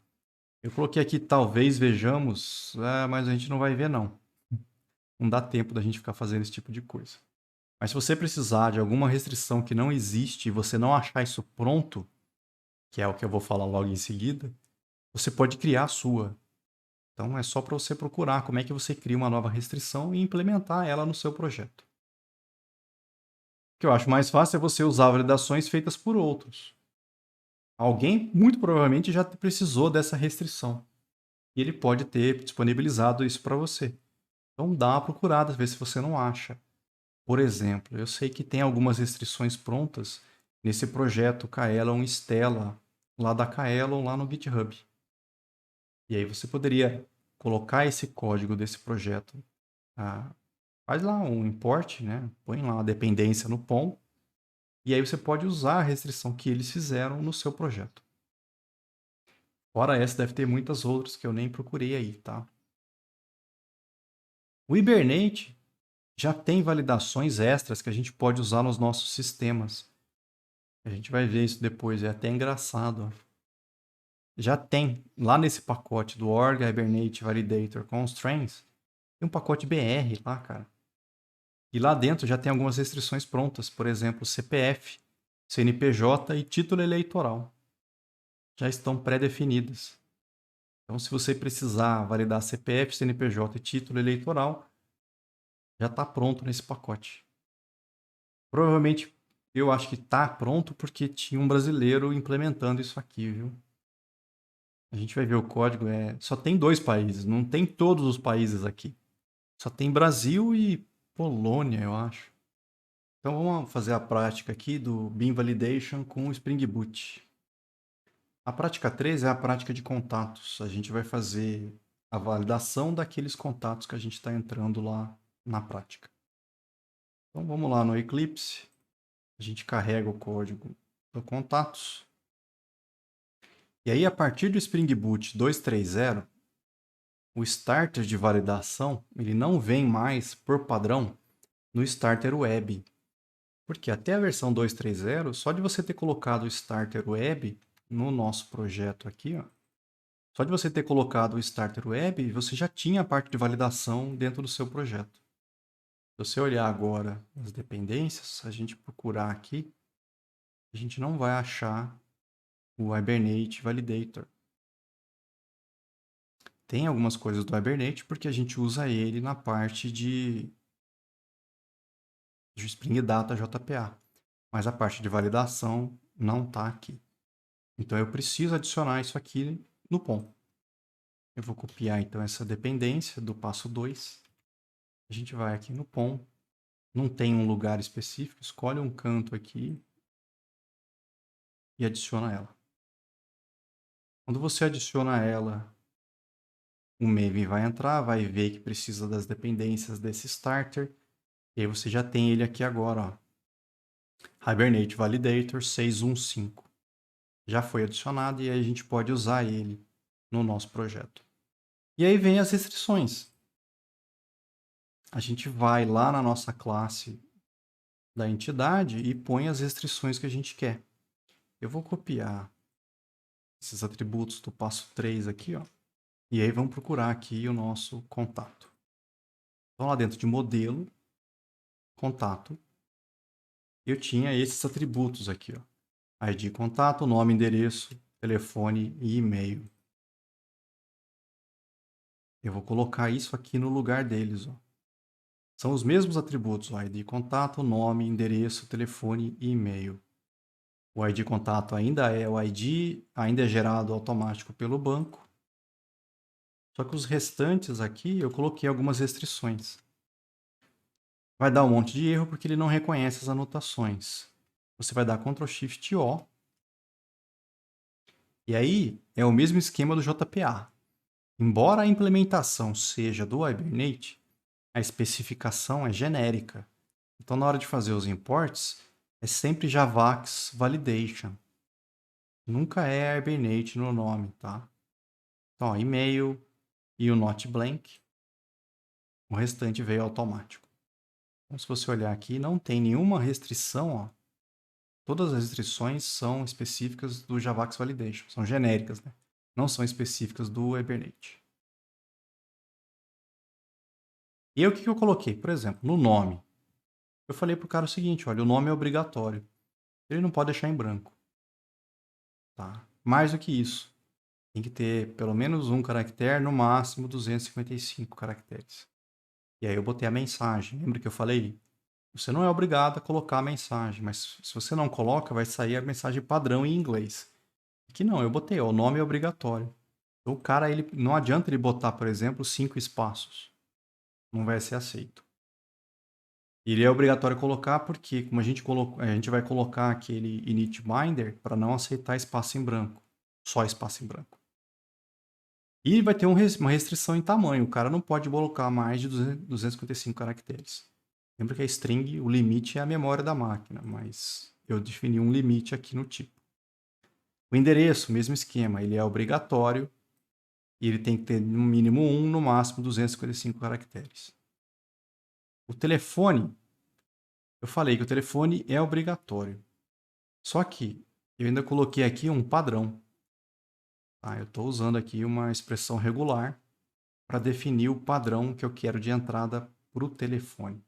Eu coloquei aqui, talvez vejamos, mas a gente não vai ver, não. Não dá tempo da gente ficar fazendo esse tipo de coisa. Mas se você precisar de alguma restrição que não existe e você não achar isso pronto, que é o que eu vou falar logo em seguida, você pode criar a sua. Então é só para você procurar como é que você cria uma nova restrição e implementar ela no seu projeto. O que eu acho mais fácil é você usar validações feitas por outros. Alguém muito provavelmente já precisou dessa restrição. E ele pode ter disponibilizado isso para você. Então dá uma procurada, ver se você não acha. Por exemplo, eu sei que tem algumas restrições prontas nesse projeto Kaelon Stella, lá da Kaelon, lá no GitHub. E aí você poderia colocar esse código desse projeto. Faz lá um import, né? Põe lá uma dependência no POM. E aí você pode usar a restrição que eles fizeram no seu projeto. Fora essa, deve ter muitas outras que eu nem procurei aí, tá? O Hibernate já tem validações extras que a gente pode usar nos nossos sistemas. A gente vai ver isso depois, é até engraçado. Já tem, lá nesse pacote do Org Hibernate Validator Constraints, tem um pacote BR lá, cara. E lá dentro já tem algumas restrições prontas, por exemplo, CPF, CNPJ e título eleitoral. Já estão pré-definidas. Então, se você precisar validar CPF, CNPJ e título eleitoral, já está pronto nesse pacote. Provavelmente, eu acho que está pronto porque tinha um brasileiro implementando isso aqui, viu? A gente vai ver o código, só tem 2 países, não tem todos os países aqui. Só tem Brasil e Polônia, eu acho. Então vamos fazer a prática aqui do Bean Validation com o Spring Boot. A prática 3 é a prática de contatos. A gente vai fazer a validação daqueles contatos que a gente está entrando lá na prática. Então vamos lá no Eclipse. A gente carrega o código do contatos. E aí, a partir do Spring Boot 2.3.0, o starter de validação ele não vem mais, por padrão, no starter web. Porque até a versão 2.3.0, só de você ter colocado o starter web no nosso projeto aqui, ó, só de você ter colocado o starter web, você já tinha a parte de validação dentro do seu projeto. Se você olhar agora as dependências, a gente procurar aqui, a gente não vai achar o Hibernate Validator. Tem algumas coisas do Hibernate porque a gente usa ele na parte de Spring Data JPA, mas a parte de validação não está aqui. Então eu preciso adicionar isso aqui no POM. Eu vou copiar então essa dependência do passo 2. A gente vai aqui no POM. Não tem um lugar específico, escolhe um canto aqui e adiciona ela. Quando você adiciona ela, o Maven vai entrar, vai ver que precisa das dependências desse starter. E aí você já tem ele aqui agora, ó. Hibernate Validator 615. Já foi adicionado e aí a gente pode usar ele no nosso projeto. E aí vem as restrições. A gente vai lá na nossa classe da entidade e põe as restrições que a gente quer. Eu vou copiar esses atributos do passo 3 aqui, ó. E aí vamos procurar aqui o nosso contato. Então lá dentro de modelo, contato, eu tinha esses atributos aqui, ó. ID contato, nome, endereço, telefone e e-mail. Eu vou colocar isso aqui no lugar deles, ó. São os mesmos atributos, ó, ID contato, nome, endereço, telefone e e-mail. O ID contato ainda é o ID, ainda é gerado automático pelo banco. Só que os restantes aqui eu coloquei algumas restrições. Vai dar um monte de erro porque ele não reconhece as anotações. Você vai dar Ctrl Shift O. E aí é o mesmo esquema do JPA. Embora a implementação seja do Hibernate, a especificação é genérica. Então, na hora de fazer os imports, é sempre Javax Validation. Nunca é Hibernate no nome, tá? Então, ó, e-mail e o not blank. O restante veio automático. Então, se você olhar aqui, não tem nenhuma restrição, ó. Todas as restrições são específicas do Javax Validation, são genéricas, né? Não são específicas do Hibernate. E aí, o que eu coloquei? Por exemplo, no nome. Eu falei para o cara o seguinte, olha, o nome é obrigatório. Ele não pode deixar em branco. Tá? Mais do que isso. Tem que ter pelo menos um caractere, no máximo 255 caracteres. E aí eu botei a mensagem. Lembra que eu falei? Você não é obrigado a colocar a mensagem, mas se você não coloca, vai sair a mensagem padrão em inglês. Aqui não, eu botei, ó, o nome é obrigatório. Então, o cara, ele, não adianta ele botar, por exemplo, 5 espaços. Não vai ser aceito. Ele é obrigatório colocar porque, como a gente vai colocar aquele init binder para não aceitar espaço em branco. Só espaço em branco. E vai ter uma restrição em tamanho. O cara não pode colocar mais de 255 caracteres. Lembra que a string, o limite é a memória da máquina, mas eu defini um limite aqui no tipo. O endereço, mesmo esquema, ele é obrigatório e ele tem que ter no mínimo 1, no máximo 255 caracteres. O telefone, eu falei que o telefone é obrigatório. Só que eu ainda coloquei aqui um padrão. Tá? Eu estou usando aqui uma expressão regular para definir o padrão que eu quero de entrada para o telefone.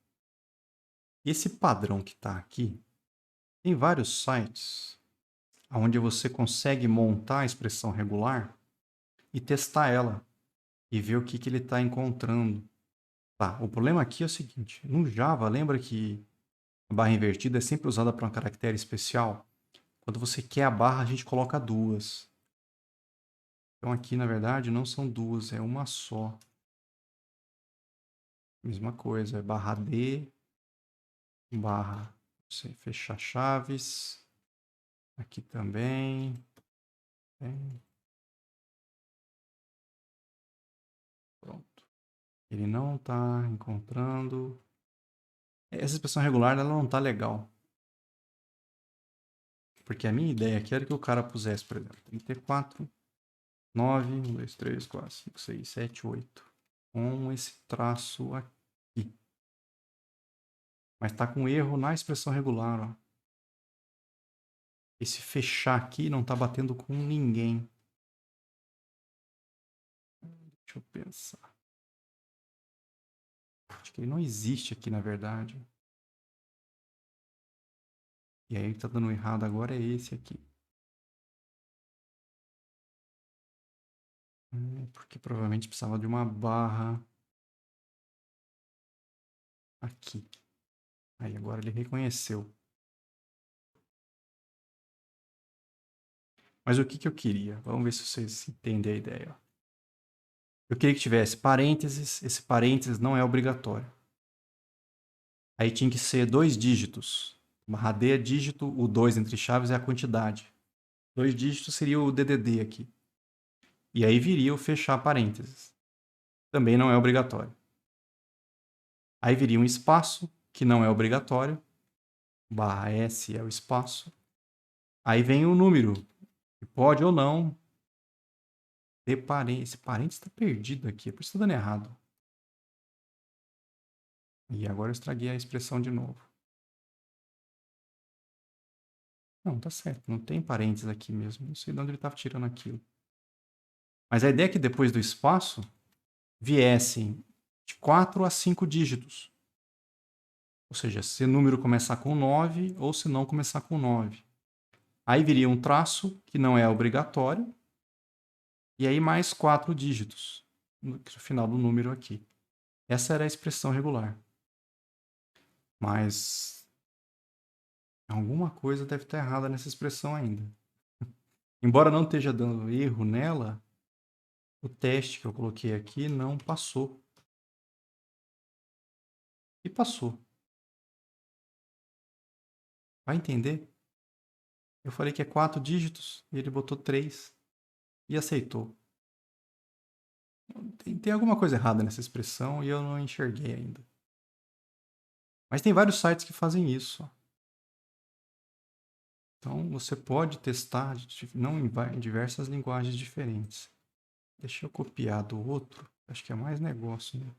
Esse padrão que está aqui, tem vários sites onde você consegue montar a expressão regular e testar ela e ver o que, que ele está encontrando. Tá, o problema aqui é o seguinte, no Java, lembra que a barra invertida é sempre usada para um caractere especial? Quando você quer a barra, a gente coloca duas. Então aqui, na verdade, não são duas, é uma só. Mesma coisa, é barra D, barra, você fechar chaves. Aqui também. Pronto. Ele não está encontrando. Essa expressão regular, ela não está legal. Porque a minha ideia aqui era que o cara pusesse, por exemplo, 34, 9, 1, 2, 3, 4, 5, 6, 7, 8. Com esse traço aqui. Mas está com erro na expressão regular. Ó. Esse fechar aqui não está batendo com ninguém. Deixa eu pensar. Acho que ele não existe aqui, na verdade. E aí o que está dando errado agora é esse aqui. Porque provavelmente precisava de uma barra aqui. Aí agora ele reconheceu. Mas o que, que eu queria? Vamos ver se vocês entendem a ideia. Eu queria que tivesse parênteses. Esse parênteses não é obrigatório. Aí tinha que ser 2 dígitos. Barra D é dígito, o 2 entre chaves é a quantidade. 2 dígitos seria o DDD aqui. E aí viria o fechar parênteses. Também não é obrigatório. Aí viria um espaço, que não é obrigatório. Barra S é o espaço. Aí vem o número, que pode ou não ter parênteses. Esse parênteses está perdido aqui, por isso está dando errado. E agora eu estraguei a expressão de novo. Não, tá certo. Não tem parênteses aqui mesmo. Não sei de onde ele estava tirando aquilo. Mas a ideia é que depois do espaço viessem de 4 a 5 dígitos. Ou seja, se o número começar com 9 ou se não começar com 9. Aí viria um traço, que não é obrigatório. E aí mais 4 dígitos no final do número aqui. Essa era a expressão regular. Mas alguma coisa deve estar errada nessa expressão ainda. Embora não esteja dando erro nela, o teste que eu coloquei aqui não passou. E passou. Vai entender? Eu falei que é 4 dígitos e ele botou 3 e aceitou. Tem alguma coisa errada nessa expressão e eu não enxerguei ainda. Mas tem vários sites que fazem isso. Então você pode testar não em diversas linguagens diferentes. Deixa eu copiar do outro. Acho que é mais negócio, né?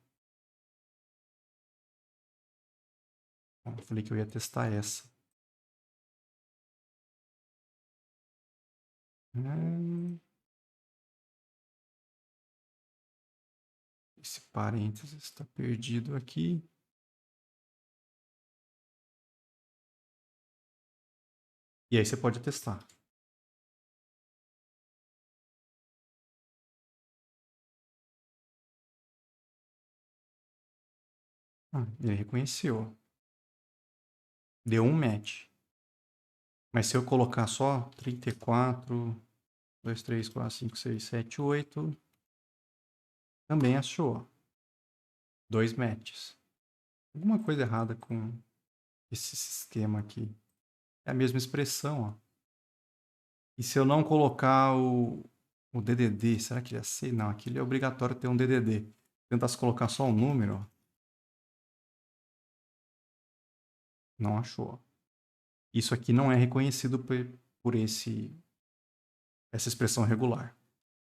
Bom, eu falei que eu ia testar essa. Esse parênteses está perdido aqui. E aí você pode testar. Ele reconheceu. Deu um match. Mas se eu colocar só 34, 2, 3, 4, 5, 6, 7, 8, também achou. 2 matches. Alguma coisa errada com esse sistema aqui. É a mesma expressão, ó. E se eu não colocar o DDD, será que ele aceita? Não, aqui é obrigatório ter um DDD. Tentar colocar só um número, ó. Não achou. Isso aqui não é reconhecido por essa expressão regular.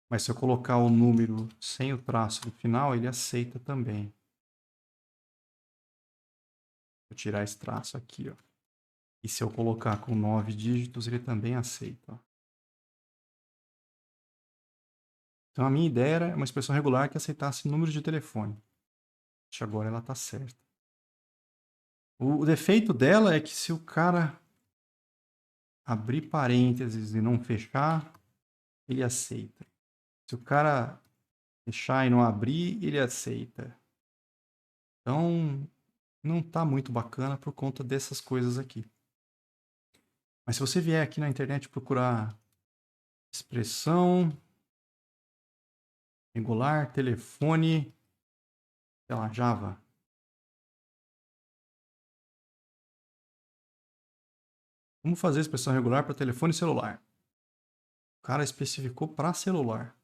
Mas se eu colocar o número sem o traço no final, ele aceita também. Vou tirar esse traço aqui, ó. E se eu colocar com 9 dígitos, ele também aceita. Ó. Então a minha ideia era uma expressão regular que aceitasse números de telefone. Acho que agora ela está certa. O defeito dela é que se o cara abrir parênteses e não fechar, ele aceita. Se o cara fechar e não abrir, ele aceita. Então, não está muito bacana por conta dessas coisas aqui. Mas se você vier aqui na internet procurar expressão regular, telefone, sei lá, Java. Como fazer expressão regular para telefone celular? O cara especificou para celular.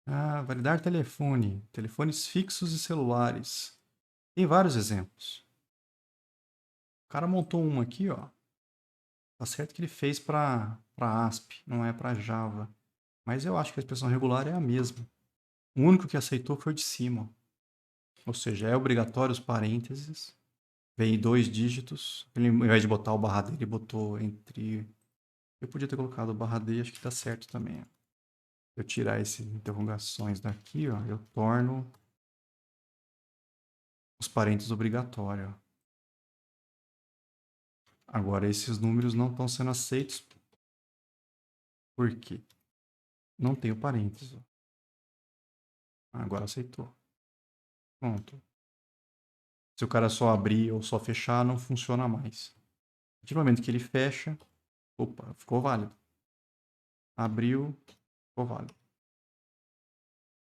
Ah, validar telefone, telefones fixos e celulares. Tem vários exemplos. O cara montou um aqui, ó. Tá certo que ele fez para ASP, não é para Java. Mas eu acho que a expressão regular é a mesma. O único que aceitou foi o de cima. Ou seja, é obrigatório os parênteses. Vem 2 dígitos. Ele, ao invés de botar o barra D, ele botou entre... Eu podia ter colocado o barra D, acho que tá certo também. Se eu tirar essas interrogações daqui, ó, eu torno os parênteses obrigatórios. Agora, esses números não estão sendo aceitos. Por quê? Não tem o parênteses. Agora aceitou. Pronto. Se o cara só abrir ou só fechar, não funciona mais. A partir do momento que ele fecha, opa, ficou válido. Abriu, ficou válido.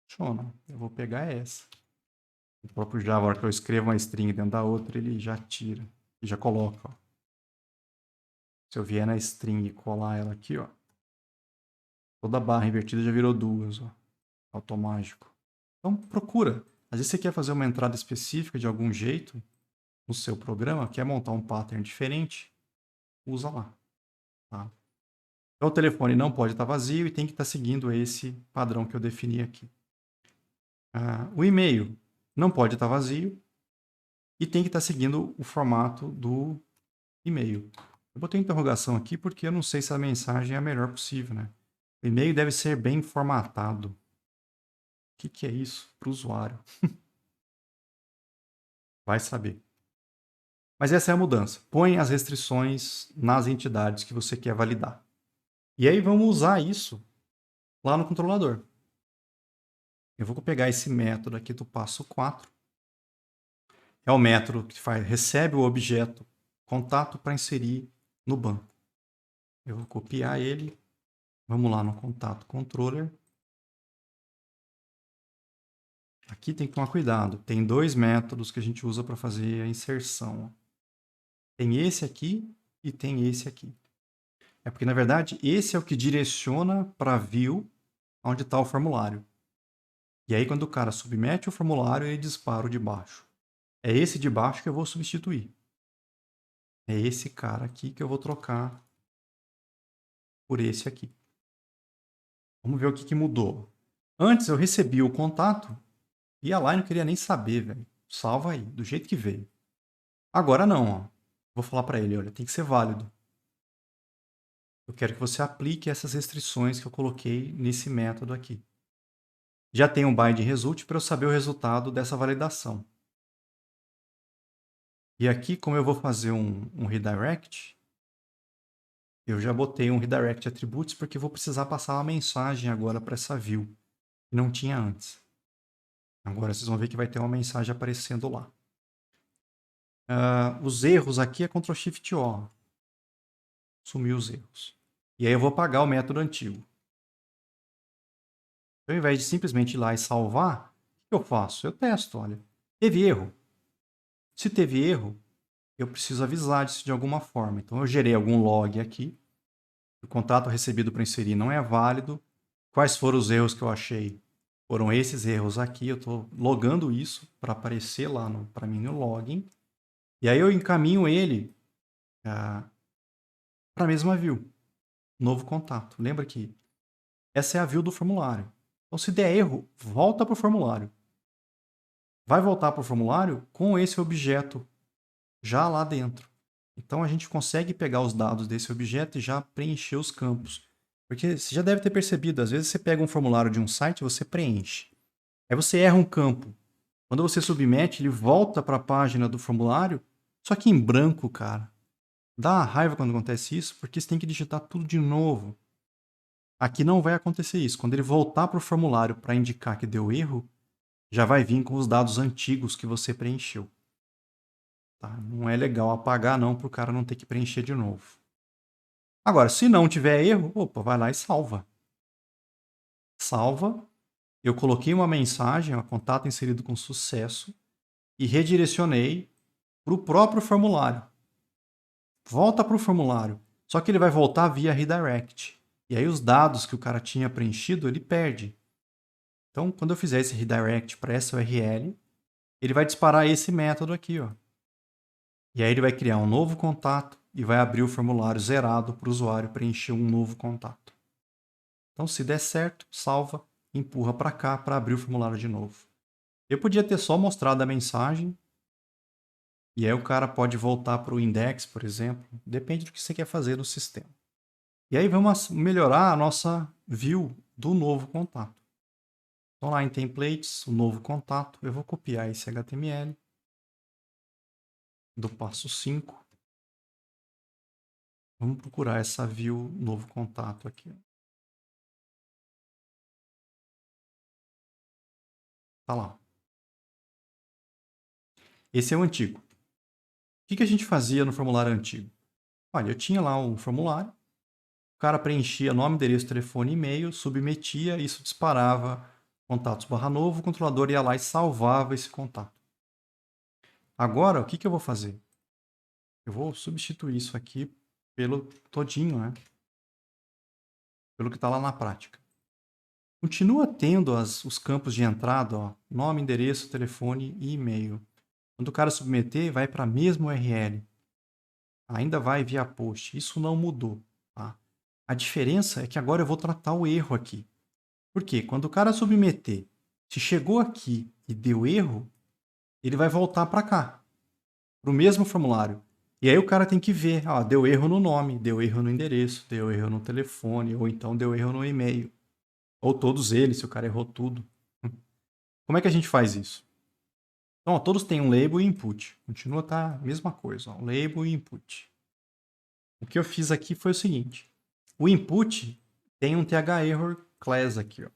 Funciona. Eu vou pegar essa. O próprio Java, na hora que eu escrevo uma string dentro da outra, ele já tira. E já coloca, ó. Se eu vier na string e colar ela aqui, ó. Toda barra invertida já virou 2, ó. Automático. Então, procura. Às vezes você quer fazer uma entrada específica de algum jeito no seu programa, quer montar um pattern diferente, usa lá. Tá? Então, o telefone não pode estar vazio e tem que estar seguindo esse padrão que eu defini aqui. O e-mail não pode estar vazio e tem que estar seguindo o formato do e-mail. Eu botei interrogação aqui porque eu não sei se a mensagem é a melhor possível, né? O e-mail deve ser bem formatado. O que é isso para o usuário? Vai saber. Mas essa é a mudança. Põe as restrições nas entidades que você quer validar. E aí vamos usar isso lá no controlador. Eu vou pegar esse método aqui do passo 4. É o método que recebe o objeto contato para inserir no banco. Eu vou copiar ele. Vamos lá no contato controller. Aqui tem que tomar cuidado. Tem 2 métodos que a gente usa para fazer a inserção. Tem esse aqui e tem esse aqui. É porque, na verdade, esse é o que direciona para a view onde está o formulário. E aí, quando o cara submete o formulário, ele dispara o de baixo. É esse de baixo que eu vou substituir. É esse cara aqui que eu vou trocar por esse aqui. Vamos ver o que mudou. Antes eu recebi o contato e a line não queria nem saber, velho. Salva aí, do jeito que veio. Agora não, ó. Vou falar para ele, olha, tem que ser válido. Eu quero que você aplique essas restrições que eu coloquei nesse método aqui. Já tem um bind result para eu saber o resultado dessa validação. E aqui, como eu vou fazer um redirect, eu já botei um redirect attributes porque eu vou precisar passar uma mensagem agora para essa view, que não tinha antes. Agora vocês vão ver que vai ter uma mensagem aparecendo lá. Os erros aqui é Ctrl Shift O. Sumiu os erros. E aí eu vou apagar o método antigo. Então, ao invés de simplesmente ir lá e salvar, o que eu faço? Eu testo, olha. Teve erro? Se teve erro, eu preciso avisar disso de alguma forma. Então, eu gerei algum log aqui. O contato recebido para inserir não é válido. Quais foram os erros que eu achei? Foram esses erros aqui. Eu estou logando isso para aparecer lá para mim no login. E aí eu encaminho ele para a mesma view. Novo contato. Lembra que essa é a view do formulário. Então, se der erro, volta para o formulário. Vai voltar para o formulário com esse objeto já lá dentro. Então, a gente consegue pegar os dados desse objeto e já preencher os campos. Porque você já deve ter percebido, às vezes você pega um formulário de um site e você preenche. Aí você erra um campo. Quando você submete, ele volta para a página do formulário, só que em branco, cara. Dá raiva quando acontece isso, porque você tem que digitar tudo de novo. Aqui não vai acontecer isso. Quando ele voltar para o formulário para indicar que deu erro, já vai vir com os dados antigos que você preencheu. Tá? Não é legal apagar não para o cara não ter que preencher de novo. Agora, se não tiver erro, opa, vai lá e salva. Salva. Eu coloquei uma mensagem, contato inserido com sucesso, e redirecionei para o próprio formulário. Volta para o formulário. Só que ele vai voltar via redirect. E aí os dados que o cara tinha preenchido, ele perde. Então, quando eu fizer esse redirect para essa URL, ele vai disparar esse método aqui, ó. E aí ele vai criar um novo contato e vai abrir o formulário zerado para o usuário preencher um novo contato. Então, se der certo, salva, empurra para cá para abrir o formulário de novo. Eu podia ter só mostrado a mensagem e aí o cara pode voltar para o index, por exemplo. Depende do que você quer fazer no sistema. E aí vamos melhorar a nossa view do novo contato. Então lá em templates, o novo contato, eu vou copiar esse HTML do passo 5. Vamos procurar essa view novo contato aqui. Tá lá. Esse é o antigo. O que a gente fazia no formulário antigo? Olha, eu tinha lá um formulário, o cara preenchia nome, endereço, telefone e e-mail, submetia, isso disparava contatos barra novo, o controlador ia lá e salvava esse contato. Agora, o que eu vou fazer? Eu vou substituir isso aqui pelo todinho, né? Pelo que está lá na prática. Continua tendo os campos de entrada, ó, nome, endereço, telefone e e-mail. Quando o cara submeter, vai para a mesma URL. Ainda vai via post. Isso não mudou. Tá? A diferença é que agora eu vou tratar o erro aqui. Por quê? Quando o cara submeter, se chegou aqui e deu erro, ele vai voltar para cá, para o mesmo formulário. E aí o cara tem que ver, deu erro no nome, deu erro no endereço, deu erro no telefone, ou então deu erro no e-mail. Ou todos eles, se o cara errou tudo. Como é que a gente faz isso? Então, todos têm um label e input. Continua a mesma coisa, label e input. O que eu fiz aqui foi o seguinte. O input tem um TH-error class aqui. Ó.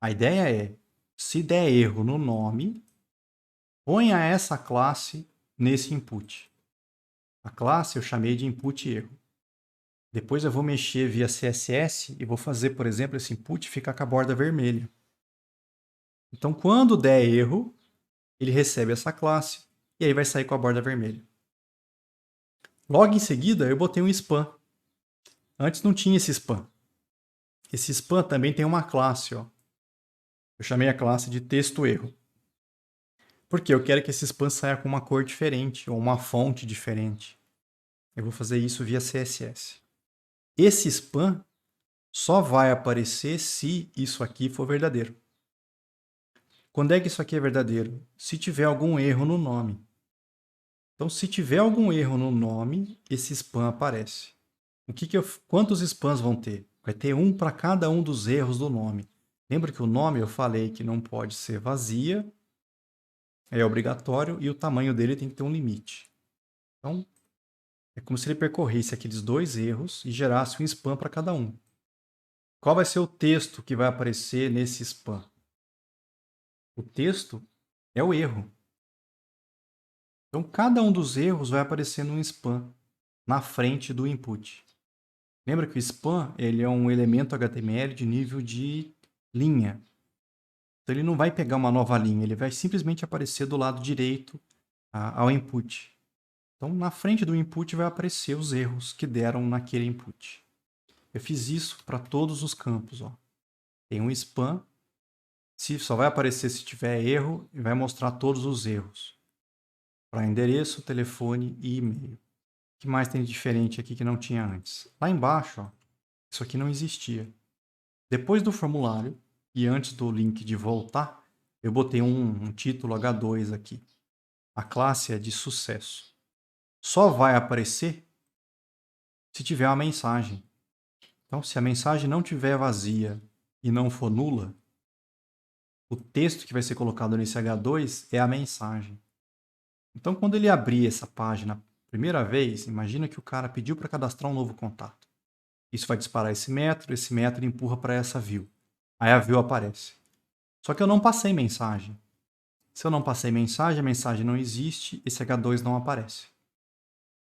A ideia é, se der erro no nome, ponha essa classe nesse input. A classe eu chamei de input erro. Depois eu vou mexer via CSS e vou fazer, por exemplo, esse input ficar com a borda vermelha. Então, quando der erro, ele recebe essa classe e aí vai sair com a borda vermelha. Logo em seguida, eu botei um spam. Antes não tinha esse spam. Esse spam também tem uma classe. Ó. Eu chamei a classe de texto erro. Porque eu quero que esse spam saia com uma cor diferente ou uma fonte diferente. Eu vou fazer isso via CSS. Esse spam só vai aparecer se isso aqui for verdadeiro. Quando é que isso aqui é verdadeiro? Se tiver algum erro no nome. Então, se tiver algum erro no nome, esse spam aparece. Quantos spams vão ter? Vai ter um para cada um dos erros do nome. Lembra que o nome eu falei que não pode ser vazia, é obrigatório, e o tamanho dele tem que ter um limite. Então, é como se ele percorresse aqueles dois erros e gerasse um spam para cada um. Qual vai ser o texto que vai aparecer nesse spam? O texto é o erro. Então, cada um dos erros vai aparecer num spam na frente do input. Lembra que o spam ele é um elemento HTML de nível de linha. Então, ele não vai pegar uma nova linha, ele vai simplesmente aparecer do lado direito ao input. Então, na frente do input vai aparecer os erros que deram naquele input. Eu fiz isso para todos os campos. Ó. Tem um spam, só vai aparecer se tiver erro e vai mostrar todos os erros. Para endereço, telefone e e-mail. O que mais tem de diferente aqui que não tinha antes? Lá embaixo, ó, isso aqui não existia. Depois do formulário e antes do link de voltar, eu botei um título H2 aqui. A classe é de sucesso. Só vai aparecer se tiver uma mensagem. Então, se a mensagem não tiver vazia e não for nula, o texto que vai ser colocado nesse H2 é a mensagem. Então, quando ele abrir essa página a primeira vez, imagina que o cara pediu para cadastrar um novo contato. Isso vai disparar esse método empurra para essa view. Aí a view aparece. Só que eu não passei mensagem. Se eu não passei mensagem, a mensagem não existe, esse H2 não aparece.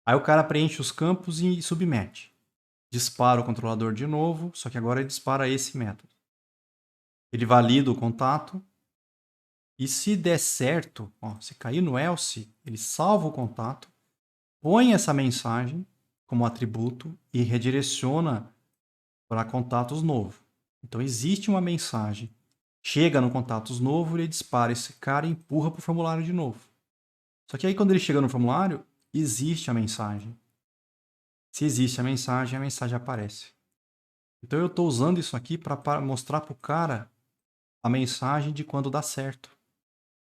Aí o cara preenche os campos e submete. Dispara o controlador de novo, só que agora ele dispara esse método. Ele valida o contato. E se der certo, ó, se cair no else, ele salva o contato, põe essa mensagem como atributo e redireciona para contatos novo. Então existe uma mensagem, chega no contatos novo, ele dispara esse cara e empurra para o formulário de novo. Só que aí quando ele chega no formulário, existe a mensagem. Se existe a mensagem aparece. Então eu estou usando isso aqui para mostrar para o cara a mensagem de quando dá certo.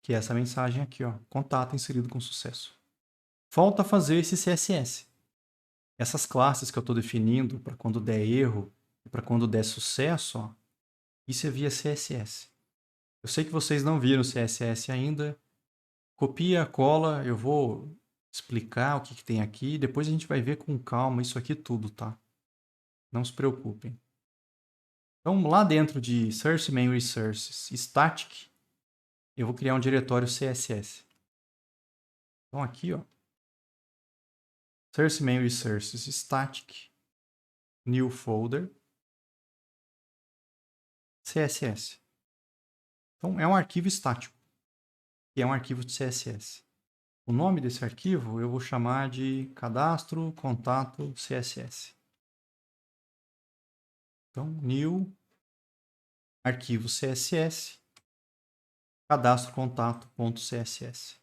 Que é essa mensagem aqui, ó, contato inserido com sucesso. Falta fazer esse CSS. Essas classes que eu estou definindo para quando der erro e para quando der sucesso, ó, isso é via CSS. Eu sei que vocês não viram o CSS ainda. Copia, cola, eu vou explicar o que tem aqui. Depois a gente vai ver com calma isso aqui tudo, tá? Não se preocupem. Então, lá dentro de Source Main Resources Static, eu vou criar um diretório CSS. Então, aqui, ó, Source Main Resources Static, New Folder, CSS. Então, é um arquivo estático, que é um arquivo de CSS. O nome desse arquivo eu vou chamar de cadastro contato CSS. Então, new arquivo CSS, cadastro contato.css.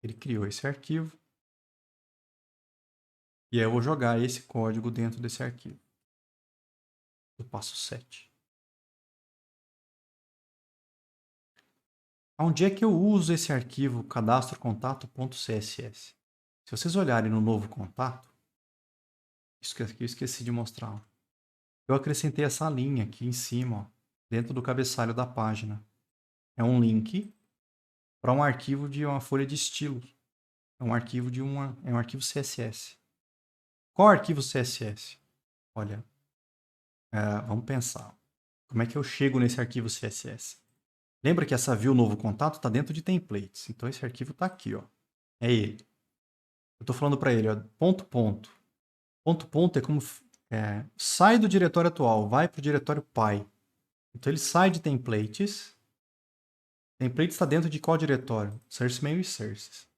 Ele criou esse arquivo. E aí eu vou jogar esse código dentro desse arquivo. Do passo 7. Onde é que eu uso esse arquivo cadastrocontato.css? Se vocês olharem no novo contato, isso que aqui eu esqueci de mostrar. Ó. Eu acrescentei essa linha aqui em cima, ó, dentro do cabeçalho da página. É um link para um arquivo de uma folha de estilo. É um arquivo CSS. Qual arquivo CSS? Olha, vamos pensar. Como é que eu chego nesse arquivo CSS? Lembra que essa view novo contato está dentro de templates. Então esse arquivo está aqui, ó. É ele. Eu estou falando para ele, ó, ponto, ponto. Ponto, ponto é como sai do diretório atual, vai para o diretório pai. Então ele sai de templates. Templates está dentro de qual diretório? Source Main Resources.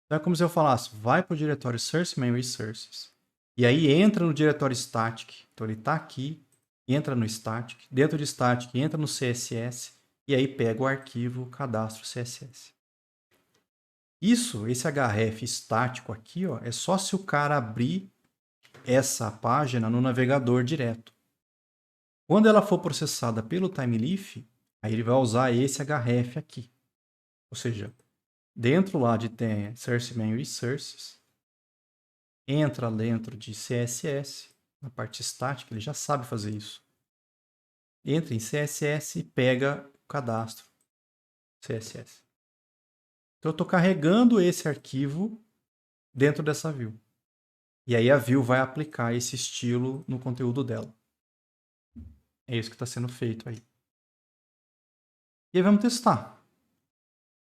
Então é como se eu falasse, vai para o diretório Source Main Resources. E aí entra no diretório static. Então ele está aqui, entra no static. Dentro de static, entra no CSS. E aí pega o arquivo cadastro CSS. Esse href estático aqui, ó, é só se o cara abrir essa página no navegador direto. Quando ela for processada pelo TimeLeaf, aí ele vai usar esse href aqui. Ou seja, dentro lá de Source Main Resources, entra dentro de CSS, na parte estática, ele já sabe fazer isso. Entra em CSS e pega o cadastro CSS. Então eu estou carregando esse arquivo dentro dessa view. E aí a view vai aplicar esse estilo no conteúdo dela. É isso que está sendo feito aí. E aí vamos testar.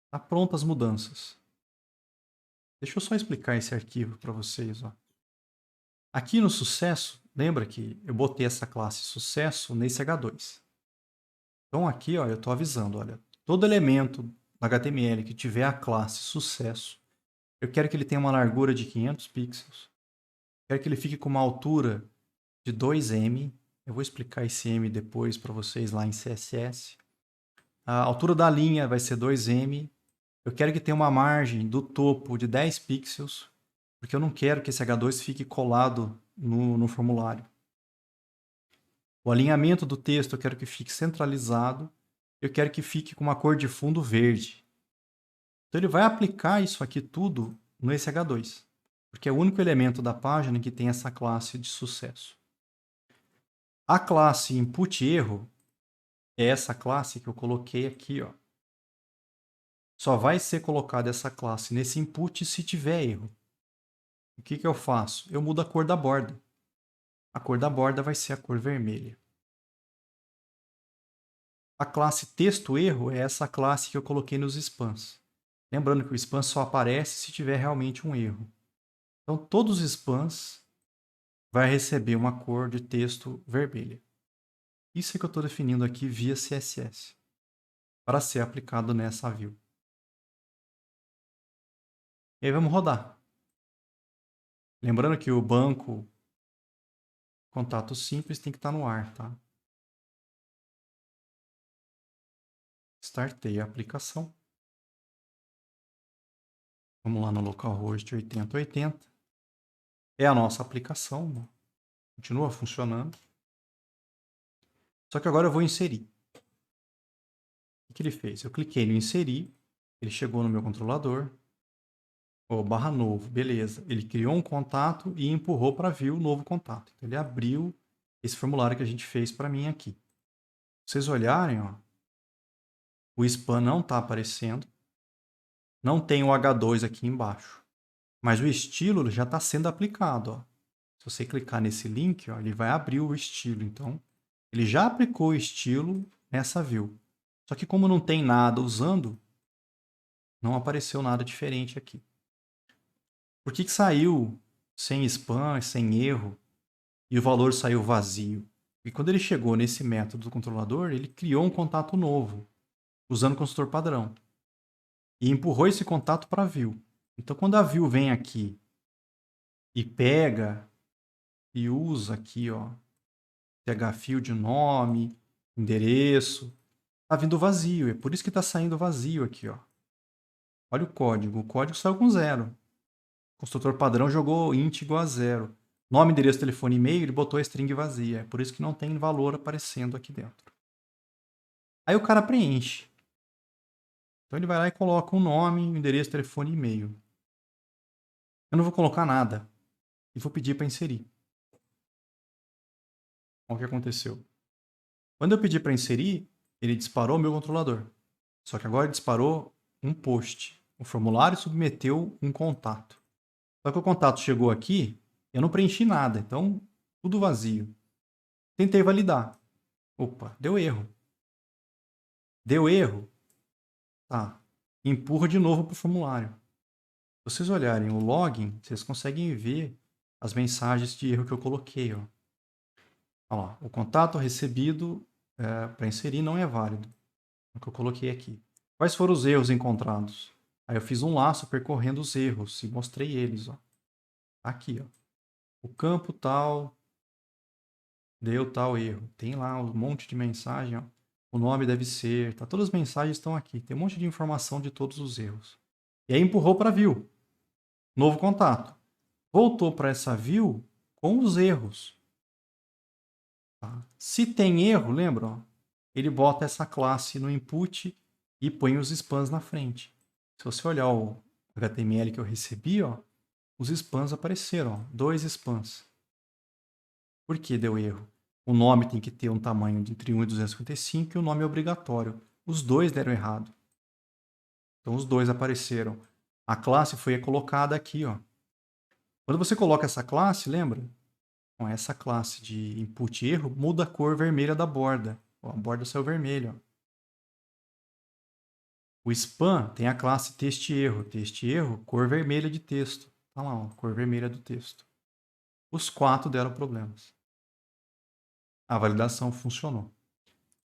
Está pronta as mudanças. Deixa eu só explicar esse arquivo para vocês. Ó. Aqui no sucesso, lembra que eu botei essa classe sucesso nesse H2. Então aqui ó, eu estou avisando, olha, todo elemento do HTML que tiver a classe sucesso, eu quero que ele tenha uma largura de 500 pixels. Quero que ele fique com uma altura de 2m. Eu vou explicar esse m depois para vocês lá em CSS. A altura da linha vai ser 2m. Eu quero que tenha uma margem do topo de 10 pixels, porque eu não quero que esse H2 fique colado no formulário. O alinhamento do texto eu quero que fique centralizado. Eu quero que fique com uma cor de fundo verde. Então ele vai aplicar isso aqui tudo nesse H2, porque é o único elemento da página que tem essa classe de sucesso. A classe input erro é essa classe que eu coloquei aqui, ó. Só vai ser colocada essa classe nesse input se tiver erro. O que eu faço? Eu mudo a cor da borda. A cor da borda vai ser a cor vermelha. A classe texto erro é essa classe que eu coloquei nos spams. Lembrando que o spam só aparece se tiver realmente um erro. Então, todos os spams vai receber uma cor de texto vermelha. Isso é que eu estou definindo aqui via CSS, para ser aplicado nessa view. E aí vamos rodar. Lembrando que o banco contato simples tem que estar no ar, tá? Startei a aplicação. Vamos lá no localhost 8080. É a nossa aplicação, né? Continua funcionando. Só que agora eu vou inserir. O que ele fez? Eu cliquei no inserir, ele chegou no meu controlador. Barra novo, beleza. Ele criou um contato e empurrou para view o novo contato. Então, ele abriu esse formulário que a gente fez para mim aqui. Se vocês olharem, ó, o spam não está aparecendo. Não tem o H2 aqui embaixo. Mas o estilo já está sendo aplicado. Ó. Se você clicar nesse link, ó, ele vai abrir o estilo. Então, ele já aplicou o estilo nessa view. Só que como não tem nada usando, não apareceu nada diferente aqui. Por que saiu sem spam, sem erro, e o valor saiu vazio? E quando ele chegou nesse método do controlador, ele criou um contato novo, usando o construtor padrão. E empurrou esse contato para a view. Então, quando a view vem aqui e pega e usa aqui, ó, field nome, endereço, tá vindo vazio. É por isso que está saindo vazio aqui, ó. Olha o código saiu com 0. O construtor padrão jogou int igual a 0. Nome, endereço, telefone, e-mail, ele botou a string vazia. É por isso que não tem valor aparecendo aqui dentro. Aí o cara preenche. Então ele vai lá e coloca um nome, um endereço, telefone e e-mail. Eu não vou colocar nada. E vou pedir para inserir. Olha o que aconteceu. Quando eu pedi para inserir, ele disparou o meu controlador. Só que agora ele disparou um post. O formulário submeteu um contato. Só que o contato chegou aqui, eu não preenchi nada. Então, tudo vazio. Tentei validar. Opa, deu erro. Deu erro? Tá. Empurra de novo para o formulário. Se vocês olharem o login, vocês conseguem ver as mensagens de erro que eu coloquei. Ó. Olha lá, o contato recebido para inserir não é válido. É o que eu coloquei aqui. Quais foram os erros encontrados? Aí eu fiz um laço percorrendo os erros e mostrei eles. Ó. Aqui, ó. O campo tal deu tal erro. Tem lá um monte de mensagem. Ó. O nome deve ser. Tá? Todas as mensagens estão aqui. Tem um monte de informação de todos os erros. E aí empurrou para view. Novo contato. Voltou para essa view com os erros. Tá? Se tem erro, lembra? Ó, ele bota essa classe no input e põe os spams na frente. Se você olhar o HTML que eu recebi, ó, os spams apareceram. Ó, 2 spams. Por que deu erro? O nome tem que ter um tamanho de entre 1 e 255 e o nome é obrigatório. Os dois deram errado. Então, os dois apareceram. A classe foi colocada aqui. Ó. Quando você coloca essa classe, lembra? Com essa classe de input erro, muda a cor vermelha da borda. Ó, a borda saiu vermelha. Ó. O spam tem a classe texto erro. Texto erro, cor vermelha de texto. Tá lá, ó, cor vermelha do texto. Os 4 deram problemas. A validação funcionou.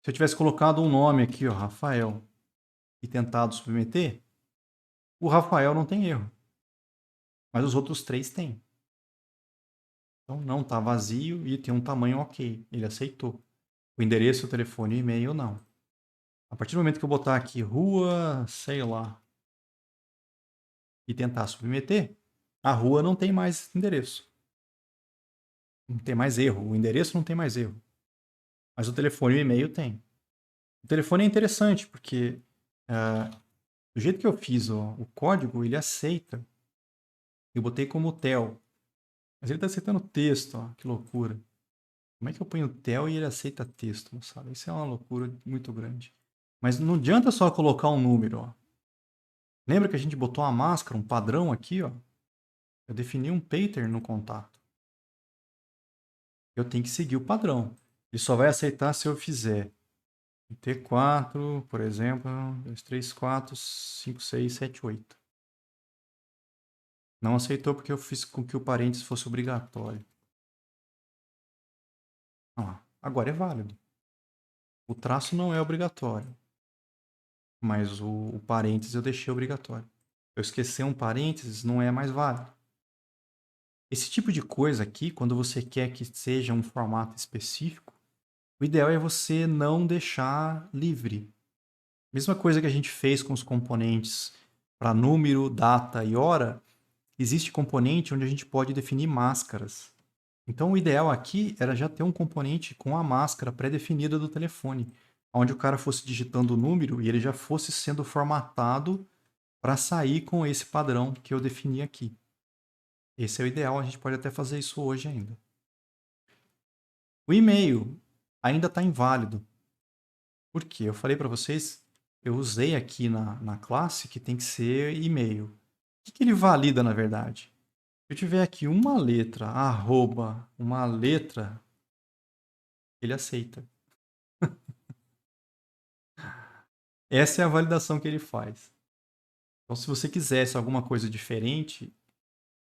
Se eu tivesse colocado um nome aqui, ó, Rafael, e tentado submeter, o Rafael não tem erro. Mas os outros 3 têm. Então não está vazio e tem um tamanho ok. Ele aceitou. O endereço, o telefone e o e-mail não. A partir do momento que eu botar aqui rua, sei lá, e tentar submeter, a rua não tem mais endereço. Não tem mais erro. O endereço não tem mais erro. Mas o telefone e o e-mail tem. O telefone é interessante porque do jeito que eu fiz o código, ele aceita. Eu botei como tel. Mas ele está aceitando texto. Ó, que loucura. Como é que eu ponho tel e ele aceita texto? Sabe? Isso é uma loucura muito grande. Mas não adianta só colocar um número. Ó. Lembra que a gente botou uma máscara, um padrão aqui? Ó? Eu defini um pattern no contato. eu tenho que seguir o padrão. Ele só vai aceitar se eu fizer T4, por exemplo, 2, 3, 4, 5, 6, 7, 8. Não aceitou porque eu fiz com que o parênteses fosse obrigatório. Agora é válido. O traço não é obrigatório, mas o parênteses eu deixei obrigatório. Eu esquecer um parênteses não é mais válido. Esse tipo de coisa aqui, quando você quer que seja um formato específico, o ideal é você não deixar livre. Mesma coisa que a gente fez com os componentes para número, data e hora, existe componente onde a gente pode definir máscaras. Então, o ideal aqui era já ter um componente com a máscara pré-definida do telefone, onde o cara fosse digitando o número e ele já fosse sendo formatado para sair com esse padrão que eu defini aqui. Esse é o ideal, a gente pode até fazer isso hoje ainda. O e-mail ainda está inválido. Por quê? Eu falei para vocês, eu usei aqui na classe que tem que ser e-mail. O que ele valida, na verdade? Se eu tiver aqui uma letra, arroba, uma letra, ele aceita. Essa é a validação que ele faz. Então, se você quisesse alguma coisa diferente,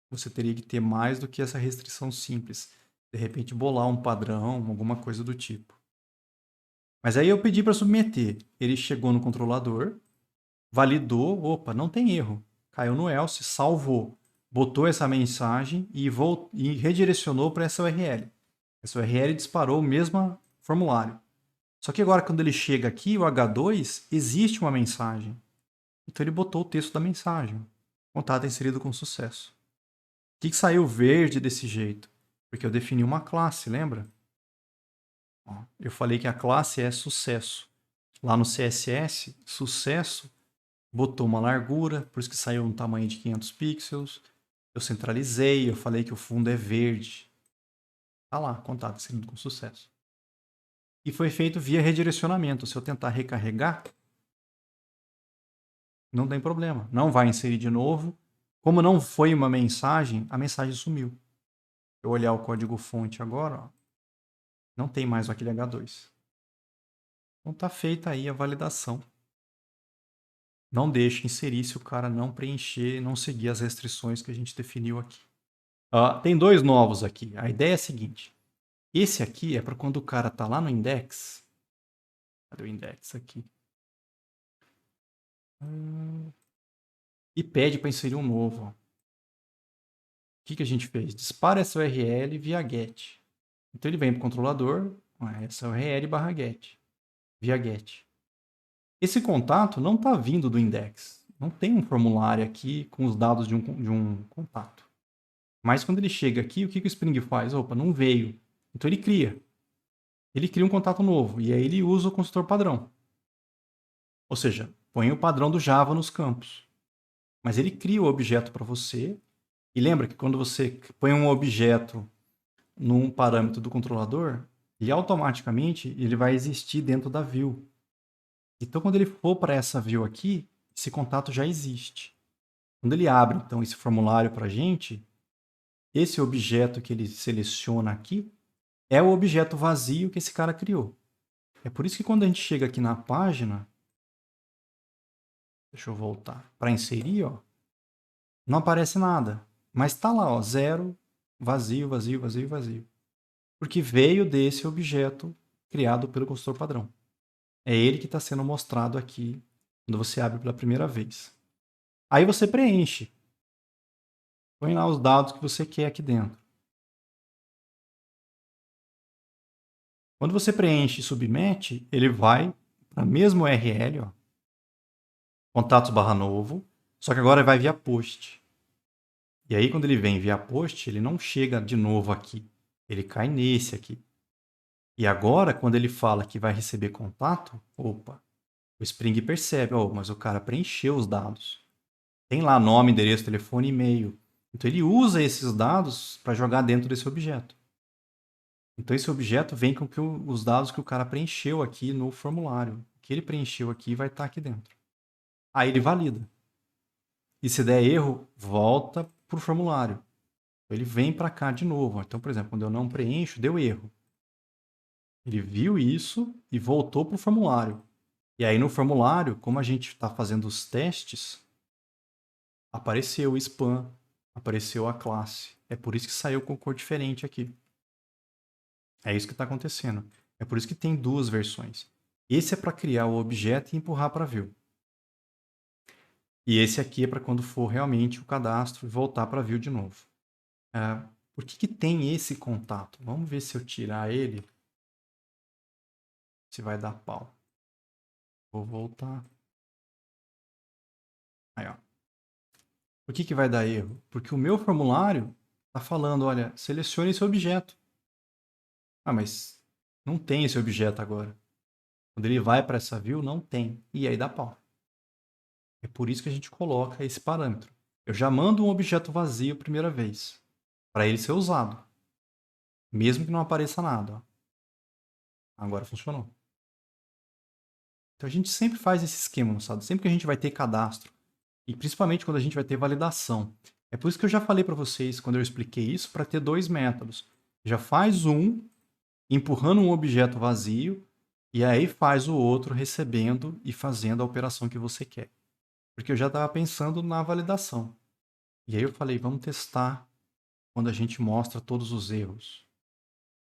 você teria que ter mais do que essa restrição simples. De repente, bolar um padrão, alguma coisa do tipo. Mas aí eu pedi para submeter. Ele chegou no controlador, validou, opa, não tem erro. Caiu no else, salvou, botou essa mensagem e redirecionou para essa URL. Essa URL disparou o mesmo formulário. Só que agora, quando ele chega aqui, o H2, existe uma mensagem. Então ele botou o texto da mensagem. Contato inserido com sucesso. Por que saiu verde desse jeito? Porque eu defini uma classe, lembra? Eu falei que a classe é sucesso. Lá no CSS, sucesso botou uma largura, por isso que saiu um tamanho de 500 pixels. Eu centralizei, eu falei que o fundo é verde. Tá lá, contato inserido com sucesso. E foi feito via redirecionamento. Se eu tentar recarregar, não tem problema. Não vai inserir de novo. Como não foi uma mensagem, a mensagem sumiu. Se eu olhar o código fonte agora, ó, não tem mais aquele H2. Então está feita aí a validação. Não deixe inserir se o cara não preencher, não seguir as restrições que a gente definiu aqui. Tem dois novos aqui. A ideia é a seguinte. Esse aqui é para quando o cara está lá no index. Cadê o index aqui? E pede para inserir um novo. O que a gente fez? Dispara essa URL via get. Então ele vem para o controlador, essa URL barra get, via get. Esse contato não está vindo do index. Não tem um formulário aqui com os dados de um contato. Mas quando ele chega aqui, o que o Spring faz? Opa, não veio. Então ele cria. Ele cria um contato novo. E aí ele usa o construtor padrão. Ou seja, põe o padrão do Java nos campos. Mas ele cria o objeto para você. E lembra que quando você põe um objeto num parâmetro do controlador, ele automaticamente ele vai existir dentro da view. Então, quando ele for para essa view aqui, esse contato já existe. Quando ele abre, então, esse formulário para a gente, esse objeto que ele seleciona aqui é o objeto vazio que esse cara criou. É por isso que quando a gente chega aqui na página, deixa eu voltar, para inserir, ó, não aparece nada. Mas está lá, ó, 0, vazio, vazio, vazio, vazio. Porque veio desse objeto criado pelo construtor padrão. É ele que está sendo mostrado aqui quando você abre pela primeira vez. Aí você preenche. Põe lá os dados que você quer aqui dentro. Quando você preenche e submete, ele vai para a mesma URL, ó, contatos barra novo, só que agora vai via post. E aí, quando ele vem via post, ele não chega de novo aqui. Ele cai nesse aqui. E agora, quando ele fala que vai receber contato, opa, o Spring percebe, mas o cara preencheu os dados. Tem lá nome, endereço, telefone, e-mail. Então ele usa esses dados para jogar dentro desse objeto. Então esse objeto vem com os dados que o cara preencheu aqui no formulário. O que ele preencheu aqui vai estar aqui dentro. Aí ele valida. E se der erro, volta para o formulário. Ele vem para cá de novo. Então, por exemplo, quando eu não preencho, deu erro. Ele viu isso e voltou para o formulário. E aí no formulário, como a gente está fazendo os testes, apareceu o spam, apareceu a classe. É por isso que saiu com cor diferente aqui. É isso que está acontecendo. É por isso que tem duas versões. Esse é para criar o objeto e empurrar para view. E esse aqui é para quando for realmente o cadastro e voltar para view de novo. Por que tem esse contato? Vamos ver se eu tirar ele, se vai dar pau. Vou voltar. Aí, ó. Por que vai dar erro? Porque o meu formulário está falando, olha, selecione esse objeto. Ah, mas não tem esse objeto agora. Quando ele vai para essa view, não tem. E aí dá pau. É por isso que a gente coloca esse parâmetro. Eu já mando um objeto vazio a primeira vez, para ele ser usado. Mesmo que não apareça nada. Ó. Agora funcionou. Então a gente sempre faz esse esquema, sabe? Sempre que a gente vai ter cadastro, e principalmente quando a gente vai ter validação. É por isso que eu já falei para vocês, quando eu expliquei isso, para ter dois métodos. Já faz um empurrando um objeto vazio, e aí faz o outro recebendo e fazendo a operação que você quer. Porque eu já estava pensando na validação. E aí eu falei, vamos testar quando a gente mostra todos os erros.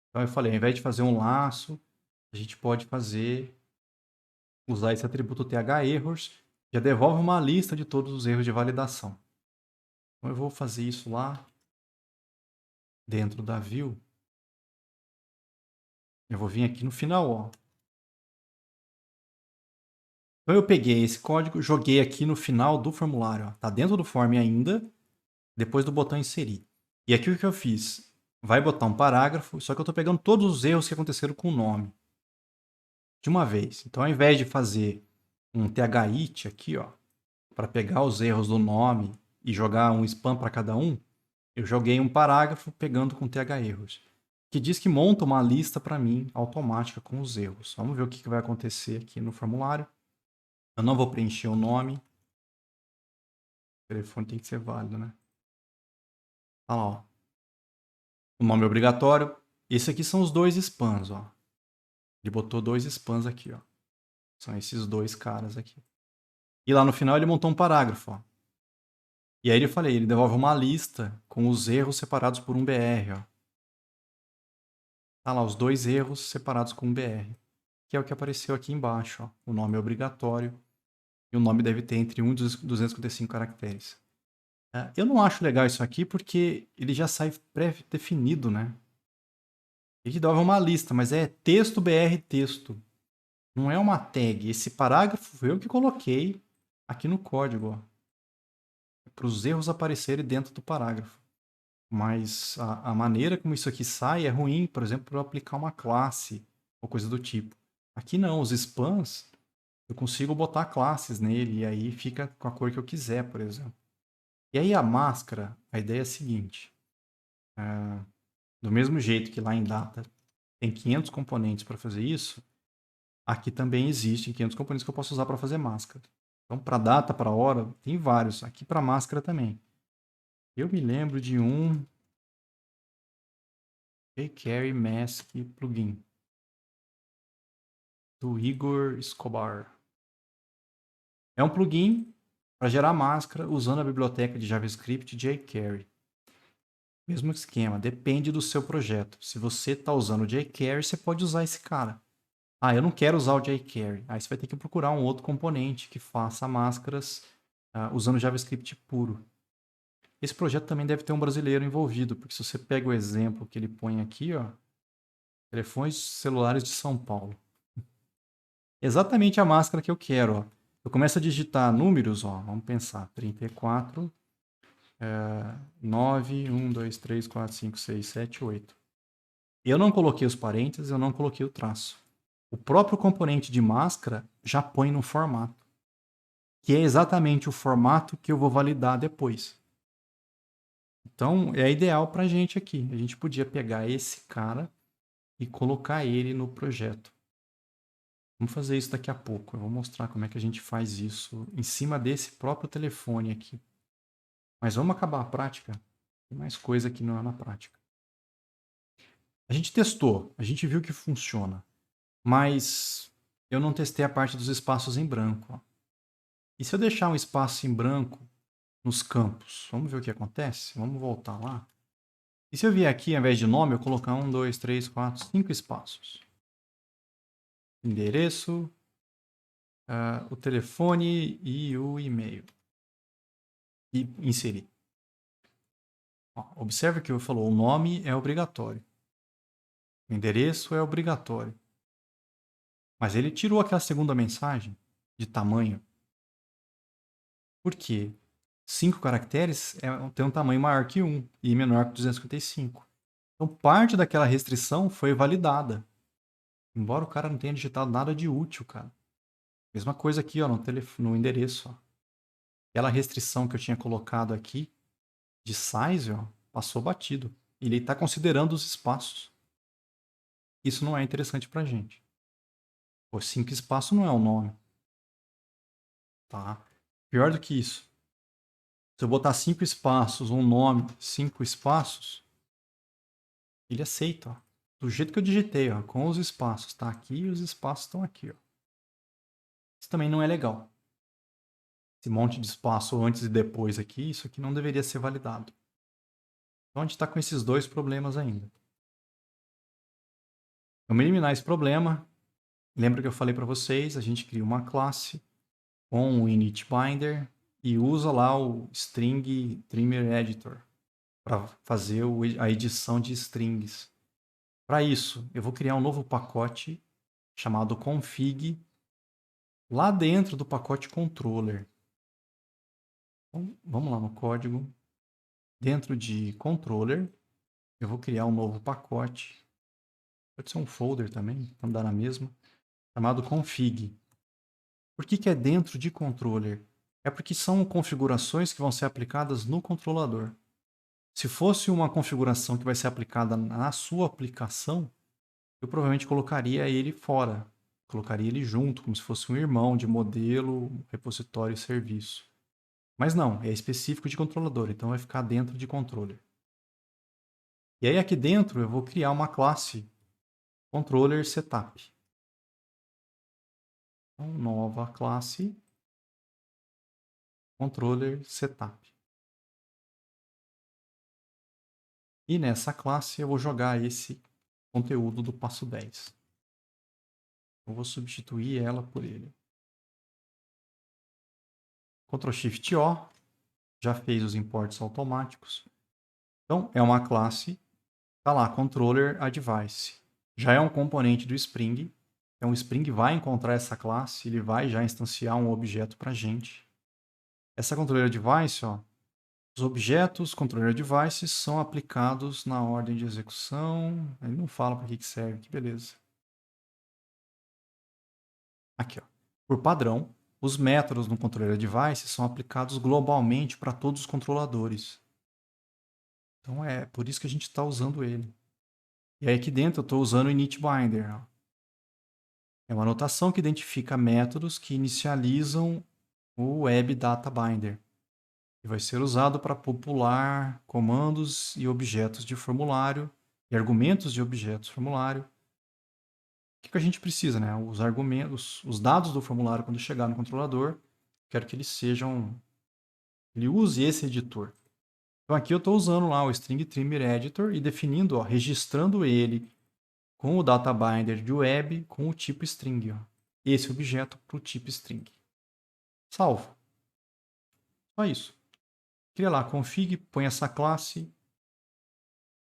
Então eu falei, ao invés de fazer um laço, a gente pode usar esse atributo TH-errors, já devolve uma lista de todos os erros de validação. Então eu vou fazer isso lá dentro da view. Eu vou vir aqui no final, ó. Então eu peguei esse código, joguei aqui no final do formulário. Está dentro do form ainda, depois do botão inserir. E aqui o que eu fiz? Vai botar um parágrafo, só que eu estou pegando todos os erros que aconteceram com o nome. De uma vez. Então ao invés de fazer um thit aqui, ó, para pegar os erros do nome e jogar um spam para cada um, eu joguei um parágrafo pegando com th-erros, que diz que monta uma lista para mim automática com os erros. Vamos ver o que vai acontecer aqui no formulário. Eu não vou preencher o nome. O telefone tem que ser válido, né? Olha lá, ó. O nome é obrigatório. Esse aqui são os dois spams, ó. Ele botou dois spams aqui, ó. São esses dois caras aqui. E lá no final ele montou um parágrafo, ó. E aí eu falei, ele devolve uma lista com os erros separados por um BR, ó. Tá lá, os dois erros separados com um BR. Que é o que apareceu aqui embaixo, ó. O nome é obrigatório. E o nome deve ter entre 1 e 255 caracteres. Eu não acho legal isso aqui porque ele já sai pré-definido, né? Ele dava uma lista, mas é texto BR texto. Não é uma tag. Esse parágrafo foi eu que coloquei aqui no código, para os erros aparecerem dentro do parágrafo. Mas a maneira como isso aqui sai é ruim, por exemplo, para eu aplicar uma classe ou coisa do tipo. Aqui não, os spams, eu consigo botar classes nele e aí fica com a cor que eu quiser, por exemplo. E aí a máscara, a ideia é a seguinte. Do mesmo jeito que lá em data tem 500 componentes para fazer isso, aqui também existem 500 componentes que eu posso usar para fazer máscara. Então, para data, para hora, tem vários. Aqui para máscara também. Eu me lembro de um jQuery Mask plugin do Igor Escobar. É um plugin para gerar máscara usando a biblioteca de JavaScript jQuery. Mesmo esquema, depende do seu projeto. Se você está usando o jQuery, você pode usar esse cara. Ah, eu não quero usar o jQuery. Aí você vai ter que procurar um outro componente que faça máscaras usando JavaScript puro. Esse projeto também deve ter um brasileiro envolvido, porque se você pega o exemplo que ele põe aqui, ó, telefones celulares de São Paulo. Exatamente a máscara que eu quero, ó. Eu começo a digitar números, ó, vamos pensar, 34, 9, 1, 2, 3, 4, 5, 6, 7, 8. Eu não coloquei os parênteses, eu não coloquei o traço. O próprio componente de máscara já põe no formato, que é exatamente o formato que eu vou validar depois. Então, é ideal para a gente aqui. A gente podia pegar esse cara e colocar ele no projeto. Vamos fazer isso daqui a pouco. Eu vou mostrar como é que a gente faz isso em cima desse próprio telefone aqui. Mas vamos acabar a prática. Tem mais coisa aqui na prática. A gente testou, a gente viu que funciona, mas eu não testei a parte dos espaços em branco. Ó. E se eu deixar um espaço em branco nos campos? Vamos ver o que acontece? Vamos voltar lá. E se eu vier aqui, ao invés de nome, eu colocar 1, 2, 3, 4, 5 espaços? Endereço, o telefone e o e-mail. E inserir. Ó, observe que eu falou, o nome é obrigatório. O endereço é obrigatório. Mas ele tirou aquela segunda mensagem de tamanho. Por quê? 5 caracteres tem um tamanho maior que 1 e menor que 255. Então, parte daquela restrição foi validada. Embora o cara não tenha digitado nada de útil, cara. Mesma coisa aqui, ó, no endereço. Ó. Aquela restrição que eu tinha colocado aqui, de size, ó, passou batido. Ele está considerando os espaços. Isso não é interessante pra gente. Pô, 5 espaços não é o nome. Tá? Pior do que isso. Se eu botar 5 espaços, um nome, 5 espaços, ele aceita, ó. Do jeito que eu digitei, ó, com os espaços. Tá aqui e os espaços estão aqui, ó. Isso também não é legal. Esse monte de espaço antes e depois aqui, isso aqui não deveria ser validado. Então a gente está com esses dois problemas ainda. Vamos eliminar esse problema. Lembra que eu falei para vocês, a gente cria uma classe com o init binder e usa lá o string trimmer editor para fazer a edição de strings. Para isso, eu vou criar um novo pacote chamado config lá dentro do pacote controller. Então, vamos lá no código. Dentro de controller, eu vou criar um novo pacote. Pode ser um folder também, para dar na mesma. Chamado config. Por que é dentro de controller? É porque são configurações que vão ser aplicadas no controlador. Se fosse uma configuração que vai ser aplicada na sua aplicação, eu provavelmente colocaria ele fora. Colocaria ele junto, como se fosse um irmão de modelo, repositório e serviço. Mas não, é específico de controlador, então vai ficar dentro de controller. E aí aqui dentro eu vou criar uma classe controller setup. Então, nova classe controller setup. E nessa classe eu vou jogar esse conteúdo do passo 10. Eu vou substituir ela por ele. Ctrl Shift O, já fez os imports automáticos. Então, é uma classe, está lá, controller advice. Já é um componente do Spring. Então, o Spring vai encontrar essa classe, ele vai já instanciar um objeto para a gente. Essa controller advice, ó, os objetos controller devices são aplicados na ordem de execução. Ele não fala para que serve, que beleza. Aqui, ó. Por padrão, os métodos no controller device são aplicados globalmente para todos os controladores. Então é por isso que a gente está usando ele. E aí aqui dentro eu estou usando o init binder. Ó. É uma anotação que identifica métodos que inicializam o web data binder. E vai ser usado para popular comandos e objetos de formulário e argumentos de objetos formulário. O que a gente precisa, né? Os argumentos, os dados do formulário quando chegar no controlador, quero que eles sejam, ele use esse editor. Então aqui eu estou usando lá o string trimmer editor e definindo, ó, registrando ele com o data binder de web com o tipo string, ó. Esse objeto para o tipo string. Salvo. Só isso. Cria lá config, põe essa classe.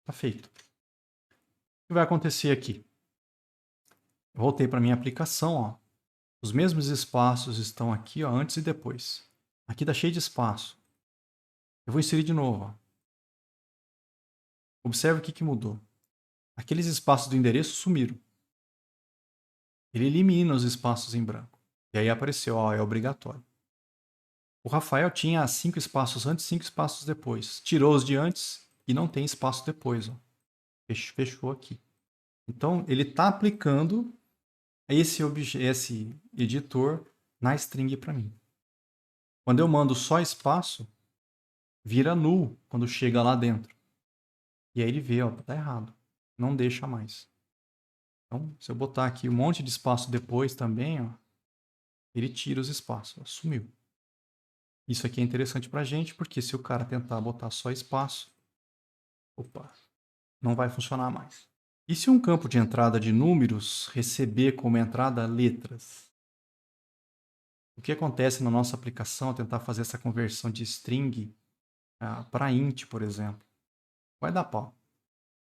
Tá feito. O que vai acontecer aqui? Voltei para minha aplicação, ó. Os mesmos espaços estão aqui, ó, antes e depois. Aqui está cheio de espaço. Eu vou inserir de novo. Ó. Observe o que mudou. Aqueles espaços do endereço sumiram. Ele elimina os espaços em branco. E aí apareceu, ó, é obrigatório. O Rafael tinha 5 espaços antes e 5 espaços depois. Tirou os de antes e não tem espaço depois. Ó. Fechou aqui. Então, ele está aplicando esse editor na string para mim. Quando eu mando só espaço, vira null quando chega lá dentro. E aí ele vê, ó, tá errado. Não deixa mais. Então, se eu botar aqui um monte de espaço depois também, ó, ele tira os espaços, ó, sumiu. Isso aqui é interessante pra gente, porque se o cara tentar botar só espaço, opa, não vai funcionar mais. E se um campo de entrada de números receber como entrada letras? O que acontece na nossa aplicação ao tentar fazer essa conversão de string para int, por exemplo? Vai dar pau.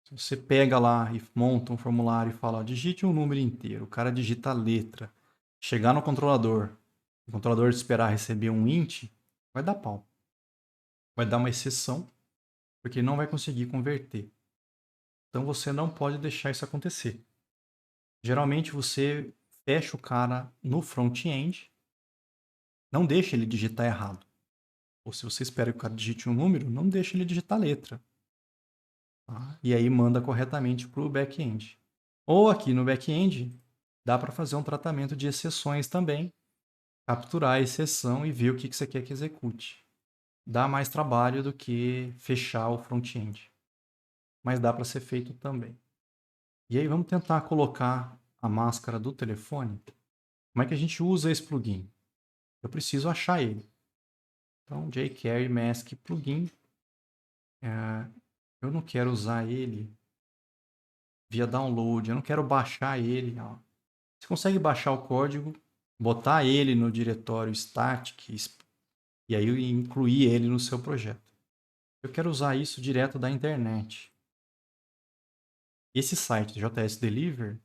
Se você pega lá e monta um formulário e fala, ó, digite um número inteiro, o cara digita a letra, chegar no controlador, o controlador esperar receber um int, vai dar pau. Vai dar uma exceção, porque ele não vai conseguir converter. Então você não pode deixar isso acontecer. Geralmente você fecha o cara no front-end, não deixa ele digitar errado. Ou se você espera que o cara digite um número, não deixa ele digitar a letra. Tá? E aí manda corretamente para o back-end. Ou aqui no back-end, dá para fazer um tratamento de exceções também, capturar a exceção e ver o que você quer que execute. Dá mais trabalho do que fechar o front-end, mas dá para ser feito também. E aí vamos tentar colocar a máscara do telefone. Como é que a gente usa esse plugin? Eu preciso achar ele. Então, jQuery Mask Plugin. Eu não quero usar ele via download, eu não quero baixar ele. Ó. Você consegue baixar o código, botar ele no diretório static e aí incluir ele no seu projeto. Eu quero usar isso direto da internet. Esse site, JS Deliver,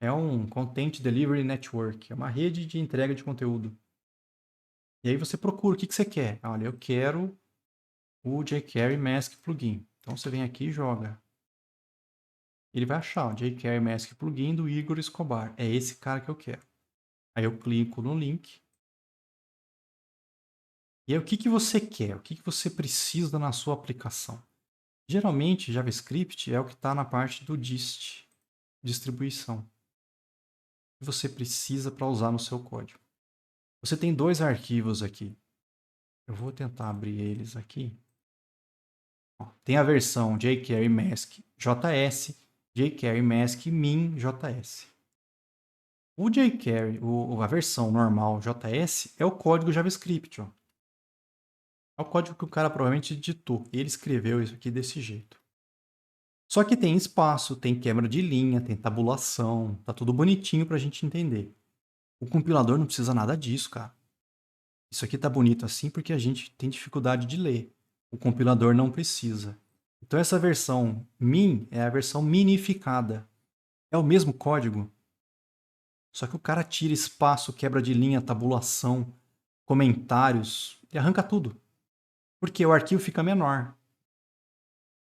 é um Content Delivery Network, é uma rede de entrega de conteúdo. E aí você procura o que você quer. Olha, eu quero o jQuery Mask Plugin. Então você vem aqui e joga. Ele vai achar o jQuery Mask Plugin do Igor Escobar. É esse cara que eu quero. Aí eu clico no link. E aí o que você quer? O que você precisa na sua aplicação? Geralmente, JavaScript é o que está na parte do dist, distribuição. O que você precisa para usar no seu código. Você tem dois arquivos aqui. Eu vou tentar abrir eles aqui. Ó, tem a versão jQuery Mask JS, jQuery Mask min JS. O jQuery, a versão normal JS, é o código JavaScript. Ó. É o código que o cara provavelmente digitou. Ele escreveu isso aqui desse jeito. Só que tem espaço, tem quebra de linha, tem tabulação, tá tudo bonitinho pra gente entender. O compilador não precisa nada disso, cara. Isso aqui tá bonito assim porque a gente tem dificuldade de ler. O compilador não precisa. Então essa versão min é a versão minificada. É o mesmo código, só que o cara tira espaço, quebra de linha, tabulação, comentários e arranca tudo. Porque o arquivo fica menor.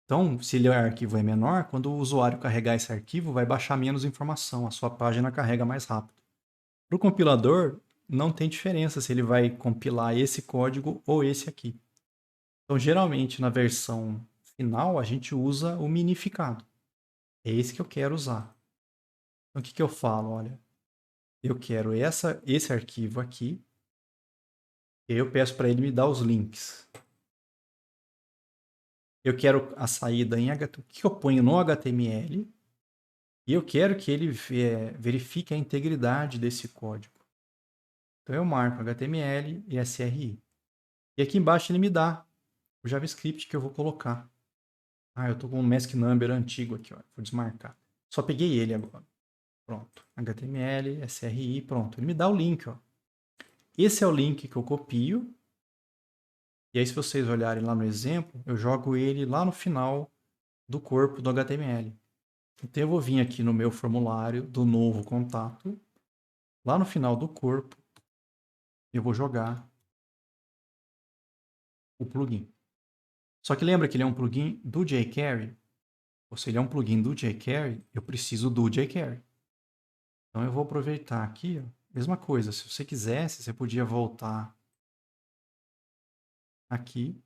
Então, se o arquivo é menor, quando o usuário carregar esse arquivo, vai baixar menos informação, a sua página carrega mais rápido. Para o compilador, não tem diferença se ele vai compilar esse código ou esse aqui. Então, geralmente, na versão final, a gente usa o minificado. É esse que eu quero usar. Então, o que eu falo? Olha, eu quero esse arquivo aqui, e aí eu peço para ele me dar os links. Eu quero a saída em HTML. O que eu ponho no HTML? E eu quero que ele verifique a integridade desse código. Então eu marco HTML e SRI. E aqui embaixo ele me dá o JavaScript que eu vou colocar. Eu estou com um mask number antigo aqui, ó. Vou desmarcar. Só peguei ele agora. Pronto. HTML, SRI, pronto. Ele me dá o link, ó. Esse é o link que eu copio. E aí, se vocês olharem lá no exemplo, eu jogo ele lá no final do corpo do HTML. Então eu vou vir aqui no meu formulário do novo contato. Lá no final do corpo, eu vou jogar o plugin. Só que lembra que ele é um plugin do jQuery? Ou se ele é um plugin do jQuery, eu preciso do jQuery. Então eu vou aproveitar aqui, ó, mesma coisa. Se você quisesse, você podia voltar aqui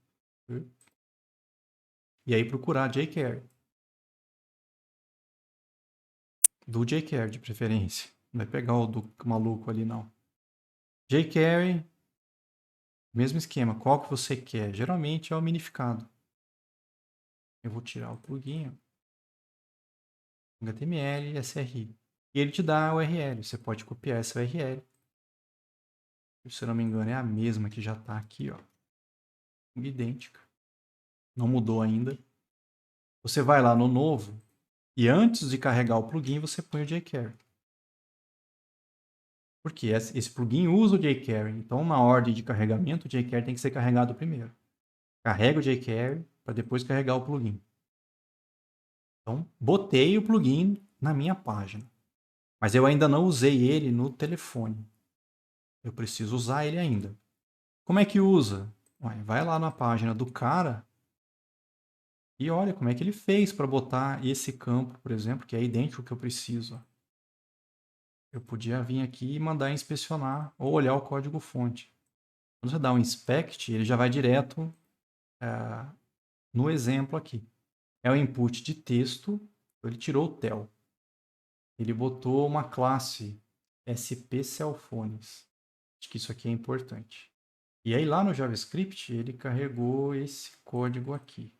e aí procurar jQuery. Do jQuery, de preferência. Não vai pegar o do maluco ali, não. jQuery, Mesmo esquema, qual que você quer? Geralmente é o minificado. Eu vou tirar o plugin, HTML, SRI. E ele te dá a URL. Você pode copiar essa URL. Se eu não me engano, é a mesma que já está aqui, ó. Idêntica. Não mudou ainda. Você vai lá no novo e antes de carregar o plugin, você põe o jQuery. Porque esse plugin usa o jQuery. Então, na ordem de carregamento, o jQuery tem que ser carregado primeiro. Carrega o jQuery para depois carregar o plugin. Então, botei o plugin na minha página. Mas eu ainda não usei ele no telefone. Eu preciso usar ele ainda. Como é que usa? Vai lá na página do cara e olha como é que ele fez para botar esse campo, por exemplo, que é idêntico ao que eu preciso. Eu podia vir aqui e mandar inspecionar ou olhar o código-fonte. Quando você dá um inspect, ele já vai direto no exemplo aqui. É o input de texto, ele tirou o tel. Ele botou uma classe SP Cellphones. Acho que isso aqui é importante. E aí lá no JavaScript, ele carregou esse código aqui.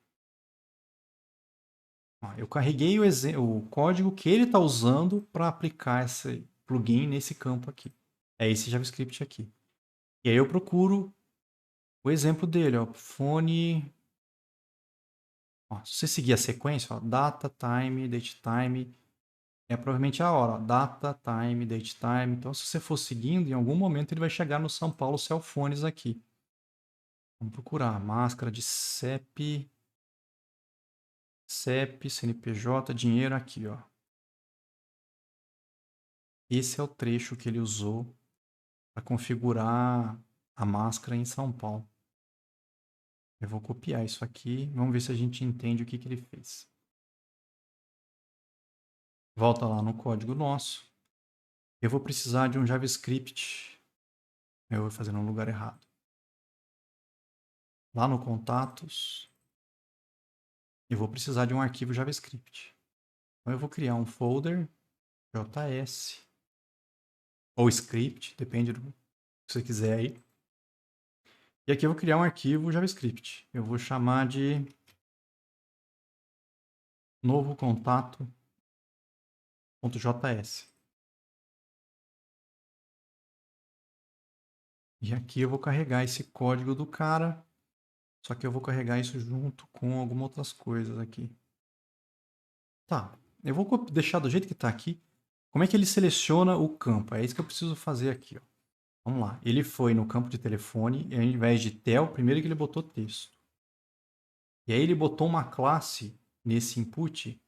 Eu carreguei o código que ele está usando para aplicar esse plugin nesse campo aqui. É esse JavaScript aqui. E aí eu procuro o exemplo dele, ó, fone. Ó, se você seguir a sequência, ó, data, time, date time, é provavelmente a hora. Ó, data, time, date time. Então, se você for seguindo, em algum momento ele vai chegar no São Paulo Cellphones aqui. Vamos procurar. Máscara de CEP, CNPJ, dinheiro aqui, ó. Esse é o trecho que ele usou para configurar a máscara em São Paulo. Eu vou copiar isso aqui. Vamos ver se a gente entende o que ele fez. Volta lá no código nosso. Eu vou precisar de um JavaScript. Eu vou fazer no lugar errado. Lá no contatos, eu vou precisar de um arquivo JavaScript. Então eu vou criar um folder JS ou script, depende do que você quiser aí. E aqui eu vou criar um arquivo JavaScript. Eu vou chamar de novo contato.js. E aqui eu vou carregar esse código do cara, só que eu vou carregar isso junto com algumas outras coisas aqui. Tá, eu vou deixar do jeito que está aqui. Como é que ele seleciona o campo? É isso que eu preciso fazer aqui, ó. Vamos lá. Ele foi no campo de telefone e ao invés de tel, primeiro que ele botou texto. E aí ele botou uma classe nesse input.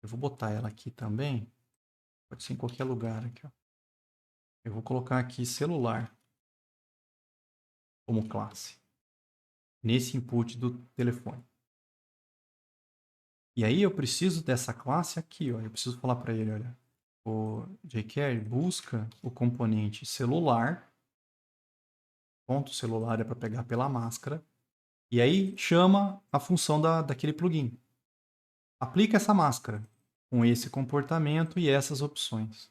Eu vou botar ela aqui também. Pode ser em qualquer lugar aqui, ó. Eu vou colocar aqui celular como classe. Nesse input do telefone. E aí eu preciso dessa classe aqui, ó. Eu preciso falar para ele, olha, o jQuery busca o componente celular. Ponto celular é para pegar pela máscara. E aí chama a função daquele plugin. Aplica essa máscara com esse comportamento e essas opções.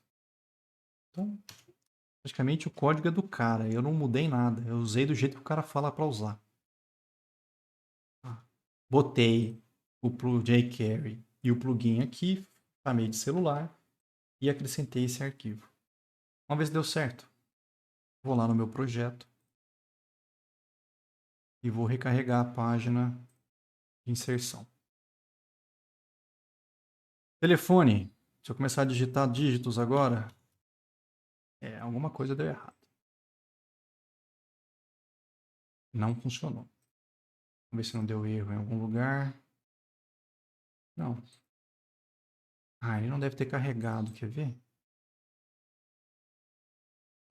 Então, praticamente o código é do cara. Eu não mudei nada. Eu usei do jeito que o cara fala para usar. Botei o jQuery e o plugin aqui, chamei de celular e acrescentei esse arquivo. Vamos ver se deu certo. Vou lá no meu projeto e vou recarregar a página de inserção. Telefone. Se eu começar a digitar dígitos agora, alguma coisa deu errado. Não funcionou. Vamos ver se não deu erro em algum lugar. Não. Ele não deve ter carregado. Quer ver?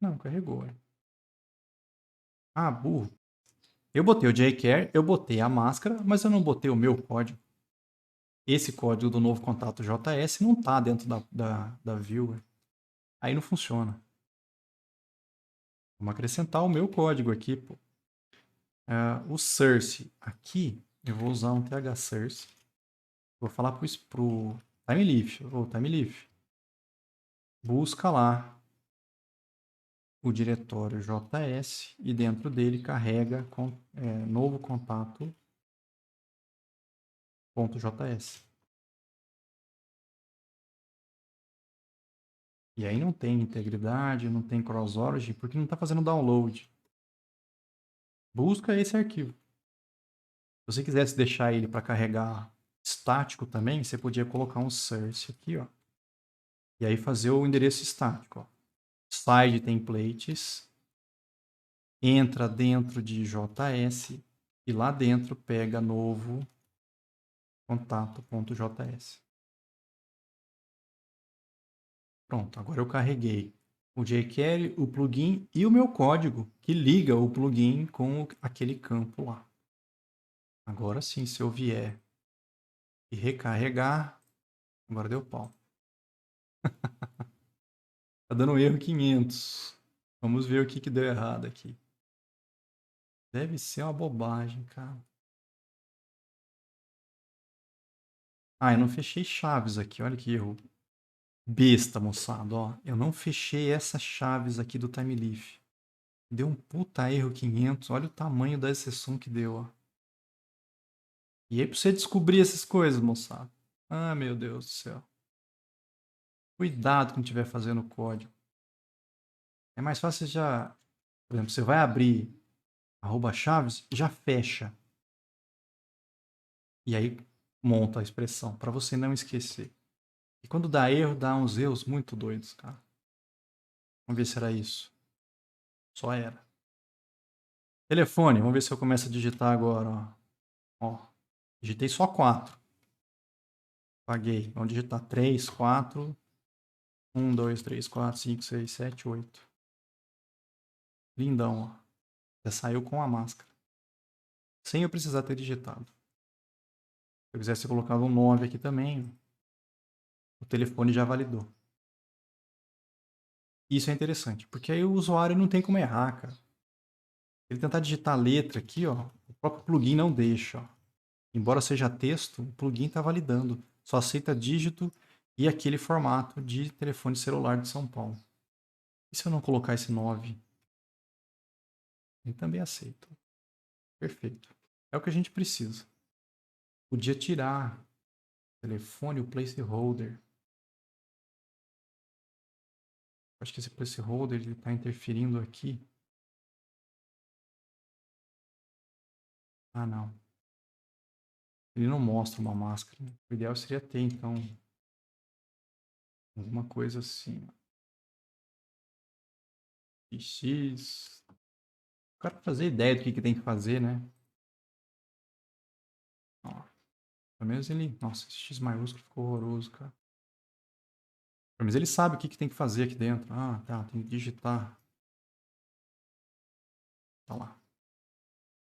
Não, carregou. Burro. Eu botei o jQuery, eu botei a máscara, mas eu não botei o meu código. Esse código do novo contato JS não está dentro da viewer. Aí não funciona. Vamos acrescentar o meu código aqui. Pô. O source aqui, eu vou usar um thsource. Vou falar pro Timeleaf. Timeleaf. Busca lá o diretório JS e dentro dele carrega novo contato .js. E aí não tem integridade, não tem cross-origin, porque não está fazendo download. Busca esse arquivo. Se você quisesse deixar ele para carregar estático também, você podia colocar um source aqui, ó. E aí fazer o endereço estático, ó. Side templates, entra dentro de JS e lá dentro pega novo contato.js. Pronto, agora eu carreguei o jQuery, o plugin e o meu código que liga o plugin com aquele campo lá. Agora sim, se eu vier e recarregar, agora deu pau. Tá dando erro 500. Vamos ver o que deu errado aqui. Deve ser uma bobagem, cara. Ah, eu não fechei chaves aqui. Olha que erro besta, moçada. Ó, eu não fechei essas chaves aqui do TimeLeaf. Deu um puta erro 500. Olha o tamanho da exceção que deu, ó. E aí pra você descobrir essas coisas, moçada. Ah, meu Deus do céu. Cuidado quando estiver fazendo código. É mais fácil já... Por exemplo, você vai abrir @chaves, já fecha. E aí monta a expressão, para você não esquecer. E quando dá erro, dá uns erros muito doidos, cara. Vamos ver se era isso. Só era. Telefone, vamos ver se eu começo a digitar agora, ó. Digitei só 4. Paguei. Vamos digitar 3, 4. 1, 2, 3, 4, 5, 6, 7, 8. Lindão, ó. Já saiu com a máscara. Sem eu precisar ter digitado. Se eu quisesse ter colocado um 9 aqui também, o telefone já validou. Isso é interessante, porque aí o usuário não tem como errar, cara. Ele tentar digitar a letra aqui, ó, o próprio plugin não deixa, ó. Embora seja texto, o plugin está validando. Só aceita dígito e aquele formato de telefone celular de São Paulo. E se eu não colocar esse 9? Ele também aceita. Perfeito. É o que a gente precisa. Podia tirar o telefone, o placeholder. Acho que esse placeholder está interferindo aqui. Ah, não. Ele não mostra uma máscara. O ideal seria ter, então, alguma coisa assim. X. O cara fazer ideia do que tem que fazer, né? Ó, pelo menos ele... Nossa, esse X maiúsculo ficou horroroso, cara. Pelo menos ele sabe o que tem que fazer aqui dentro. Ah, tá, tem que digitar. Tá lá.